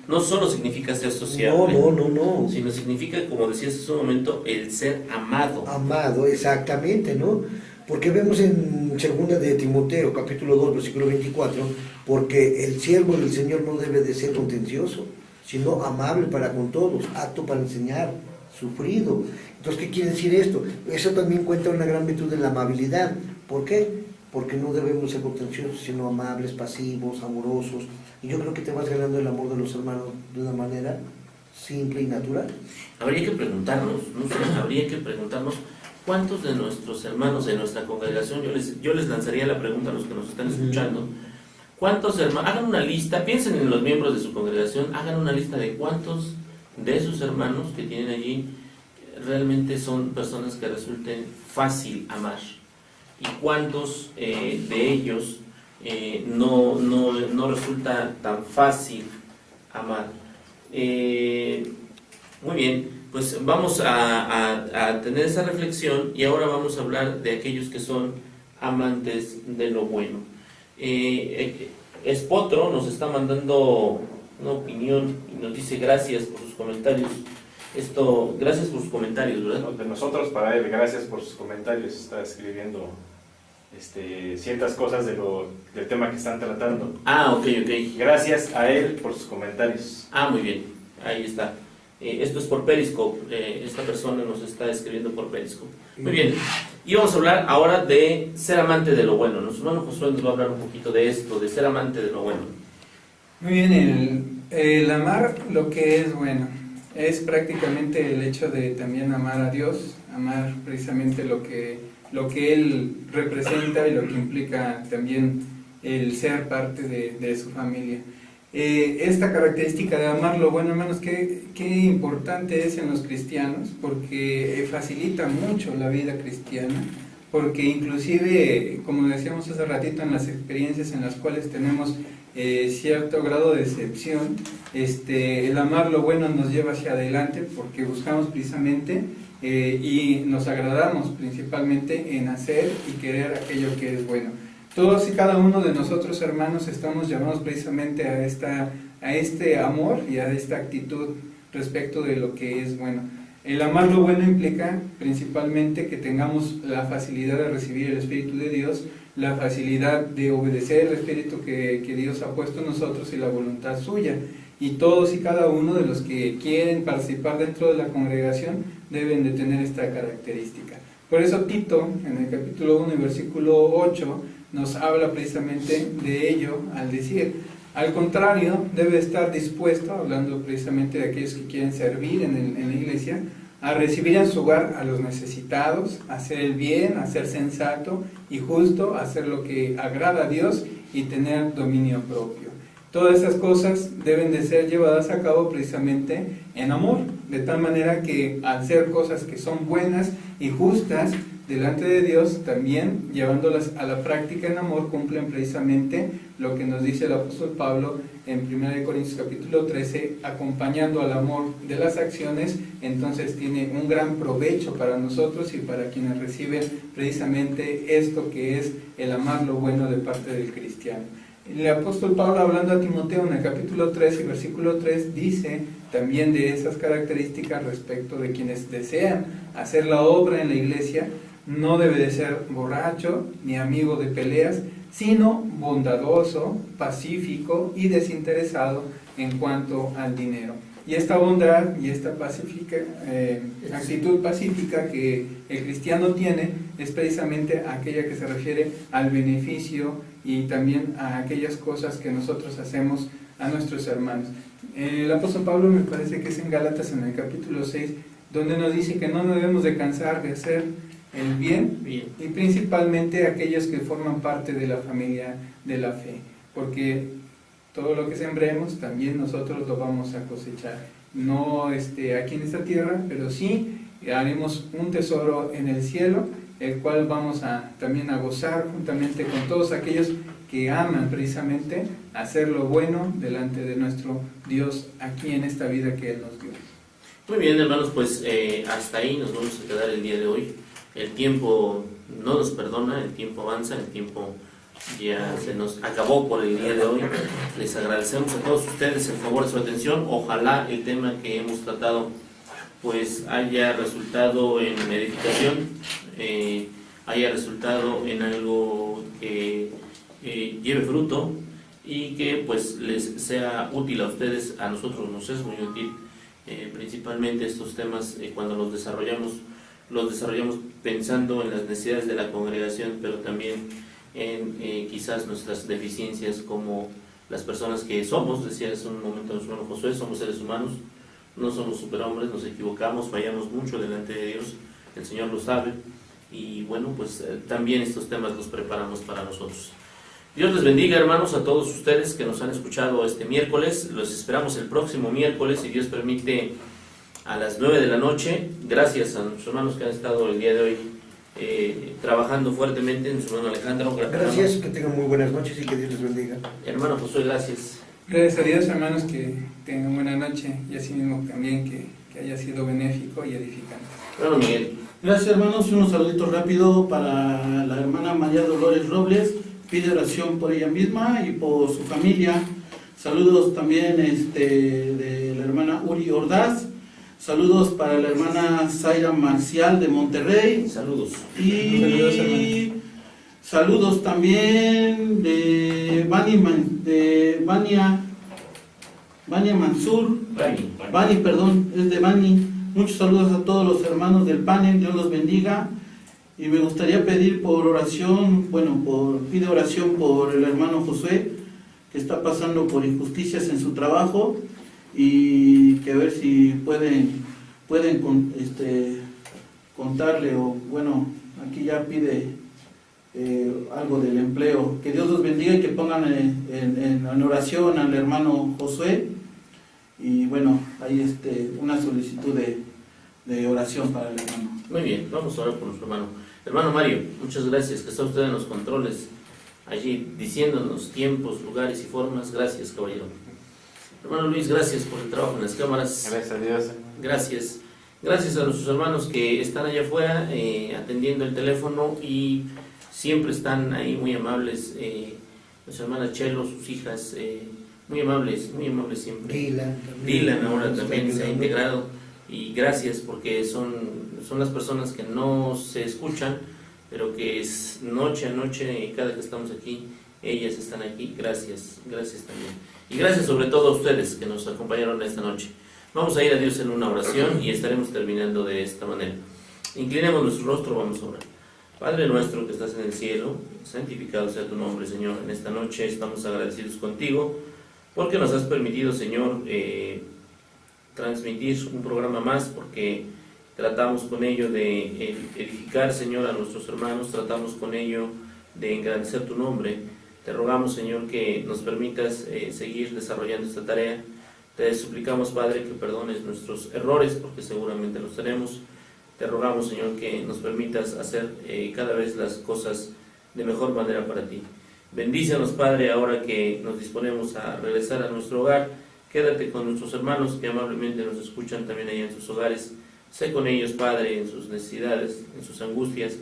no solo significa ser sociable, no, sino significa, como decías hace un momento, el ser amado. Amado, exactamente, ¿no? Porque vemos en 2 de Timoteo, capítulo 2, versículo 24, porque el siervo del Señor no debe de ser contencioso, sino amable para con todos, apto para enseñar, sufrido. Entonces, ¿qué quiere decir esto? Eso también cuenta una gran virtud de la amabilidad. ¿Por qué? Porque no debemos ser contenciosos, sino amables, pasivos, amorosos. Y yo creo que te vas ganando el amor de los hermanos de una manera simple y natural. Habría que preguntarnos, ¿cuántos de nuestros hermanos de nuestra congregación, yo les lanzaría la pregunta a los que nos están escuchando, ¿cuántos hermanos? Hagan una lista, piensen en los miembros de su congregación, hagan una lista de cuántos de sus hermanos que tienen allí realmente son personas que resulten fácil amar. ¿Y cuántos de ellos no resulta tan fácil amar? Muy bien, pues vamos a tener esa reflexión y ahora vamos a hablar de aquellos que son amantes de lo bueno. Espotro nos está mandando una opinión y nos dice gracias por sus comentarios. Gracias por sus comentarios, ¿verdad? De nosotros para él, gracias por sus comentarios. Está escribiendo ciertas cosas del tema que están tratando. Ok. Gracias a él por sus comentarios. Muy bien, ahí está. Esto es por Periscope. Esta persona nos está escribiendo por Periscope. Muy bien. Y vamos a hablar ahora de ser amante de lo bueno. Nuestro hermano Josué nos va a hablar un poquito de esto, de ser amante de lo bueno. Muy bien, el amar lo que es bueno es prácticamente el hecho de también amar a Dios, amar precisamente lo que Él representa y lo que implica también el ser parte de su familia. Esta característica de amar lo bueno, hermanos, qué importante es en los cristianos, porque facilita mucho la vida cristiana, porque inclusive, como decíamos hace ratito, en las experiencias en las cuales tenemos cierto grado de decepción, el amar lo bueno nos lleva hacia adelante, porque buscamos precisamente y nos agradamos principalmente en hacer y querer aquello que es bueno. Todos y cada uno de nosotros, hermanos, estamos llamados precisamente a este amor y a esta actitud respecto de lo que es bueno. El amar lo bueno implica principalmente que tengamos la facilidad de recibir el Espíritu de Dios, la facilidad de obedecer el Espíritu que Dios ha puesto en nosotros y la voluntad suya. Y todos y cada uno de los que quieren participar dentro de la congregación deben de tener esta característica. Por eso Tito, en el capítulo 1 y versículo 8, nos habla precisamente de ello al decir: al contrario, debe estar dispuesto, hablando precisamente de aquellos que quieren servir en la iglesia, a recibir en su hogar a los necesitados, a hacer el bien, a ser sensato y justo, a hacer lo que agrada a Dios y tener dominio propio. Todas esas cosas deben de ser llevadas a cabo precisamente en amor, de tal manera que al ser cosas que son buenas y justas delante de Dios, también llevándolas a la práctica en amor, cumplen precisamente lo que nos dice el apóstol Pablo en 1 Corintios capítulo 13, acompañando al amor de las acciones. Entonces tiene un gran provecho para nosotros y para quienes reciben precisamente esto que es el amar lo bueno de parte del cristiano. El apóstol Pablo, hablando a Timoteo en el capítulo 3 y versículo 3, dice también de esas características respecto de quienes desean hacer la obra en la iglesia: no debe de ser borracho ni amigo de peleas, sino bondadoso, pacífico y desinteresado en cuanto al dinero. Y esta bondad y esta actitud pacífica que el cristiano tiene es precisamente aquella que se refiere al beneficio y también a aquellas cosas que nosotros hacemos a nuestros hermanos. El apóstol Pablo, me parece que es en Gálatas, en el capítulo 6, donde nos dice que no debemos de cansar de hacer el bien, y principalmente aquellos que forman parte de la familia de la fe, porque todo lo que sembremos también nosotros lo vamos a cosechar, no aquí en esta tierra, pero sí haremos un tesoro en el cielo, el cual vamos también a gozar juntamente con todos aquellos que aman precisamente hacer lo bueno delante de nuestro Dios aquí en esta vida que Él nos dio. Muy bien, hermanos, pues hasta ahí nos vamos a quedar el día de hoy. El tiempo no nos perdona, el tiempo avanza, el tiempo ya se nos acabó por el día de hoy. Les agradecemos a todos ustedes el favor de su atención. Ojalá el tema que hemos tratado pues haya resultado en edificación, haya resultado en algo que lleve fruto y que pues les sea útil a ustedes. A nosotros nos es muy útil, principalmente estos temas cuando los desarrollamos pensando en las necesidades de la congregación, pero también en quizás nuestras deficiencias como las personas que somos. Decía hace un momento nuestro hermano Josué, somos seres humanos, no somos superhombres, nos equivocamos, fallamos mucho delante de Dios, el Señor lo sabe, y bueno, pues también estos temas los preparamos para nosotros. Dios les bendiga, hermanos, a todos ustedes que nos han escuchado este miércoles. Los esperamos el próximo miércoles, si Dios permite, a las 9 de la noche. Gracias a nuestros hermanos que han estado el día de hoy trabajando fuertemente. Nuestro hermano Alejandro. Gracias, que tengan muy buenas noches y que Dios les bendiga. Hermano Josué, gracias. Gracias a Dios, hermanos, que tengan buena noche y asimismo también que haya sido benéfico y edificante. Hermano Miguel. Gracias, hermanos. Unos saluditos rápido para la hermana María Dolores Robles. Pide oración por ella misma y por su familia. Saludos también de la hermana Uri Ordaz. Saludos para la hermana Zaira Marcial de Monterrey. Saludos. Y saludos también de Vania Mansur. Bani, perdón, es de Bani. Muchos saludos a todos los hermanos del panel, Dios los bendiga. Y me gustaría pedir por oración, pide oración por el hermano Josué, que está pasando por injusticias en su trabajo, y que a ver si pueden contarle, o bueno, aquí ya pide algo del empleo. Que Dios los bendiga y que pongan en oración al hermano Josué. Y bueno, ahí una solicitud de oración para el hermano. Muy bien, vamos a orar por nuestro hermano. Hermano Mario, muchas gracias, que está usted en los controles, allí diciéndonos tiempos, lugares y formas. Gracias, caballero. Hermano Luis, gracias por el trabajo en las cámaras. Gracias a Dios. Gracias. Gracias a nuestros hermanos que están allá afuera atendiendo el teléfono y siempre están ahí muy amables. Nuestra hermana Chelo, sus hijas, muy amables siempre. Dylan ahora también se ha integrado, y gracias porque son las personas que no se escuchan, pero que es noche a noche, cada que estamos aquí, ellas están aquí. Gracias también. Y gracias sobre todo a ustedes que nos acompañaron esta noche. Vamos a ir a Dios en una oración y estaremos terminando de esta manera. Inclinemos nuestro rostro, vamos a orar. Padre nuestro que estás en el cielo, santificado sea tu nombre, Señor. En esta noche estamos agradecidos contigo porque nos has permitido, Señor, transmitir un programa más, porque tratamos con ello de edificar, Señor, a nuestros hermanos, tratamos con ello de engrandecer tu nombre. Te rogamos, Señor, que nos permitas seguir desarrollando esta tarea. Te suplicamos, Padre, que perdones nuestros errores, porque seguramente los tenemos. Te rogamos, Señor, que nos permitas hacer cada vez las cosas de mejor manera para ti. Bendícenos, Padre, ahora que nos disponemos a regresar a nuestro hogar. Quédate con nuestros hermanos que amablemente nos escuchan también allá en sus hogares. Sé con ellos, Padre, en sus necesidades, en sus angustias.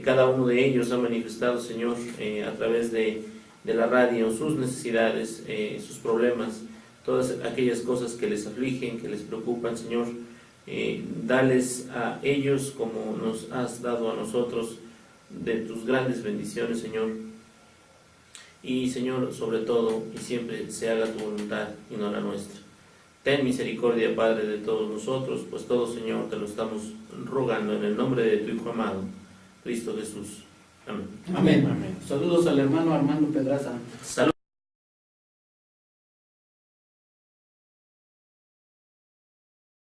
Cada uno de ellos ha manifestado, Señor, a través de la radio, sus necesidades, sus problemas, todas aquellas cosas que les afligen, que les preocupan, Señor. Dales a ellos como nos has dado a nosotros de tus grandes bendiciones, Señor. Y, Señor, sobre todo y siempre se haga tu voluntad y no la nuestra. Ten misericordia, Padre, de todos nosotros, pues todo, Señor, te lo estamos rogando en el nombre de tu Hijo amado, Cristo Jesús. Amén. Amén. Saludos al hermano Armando Pedraza. Saludos.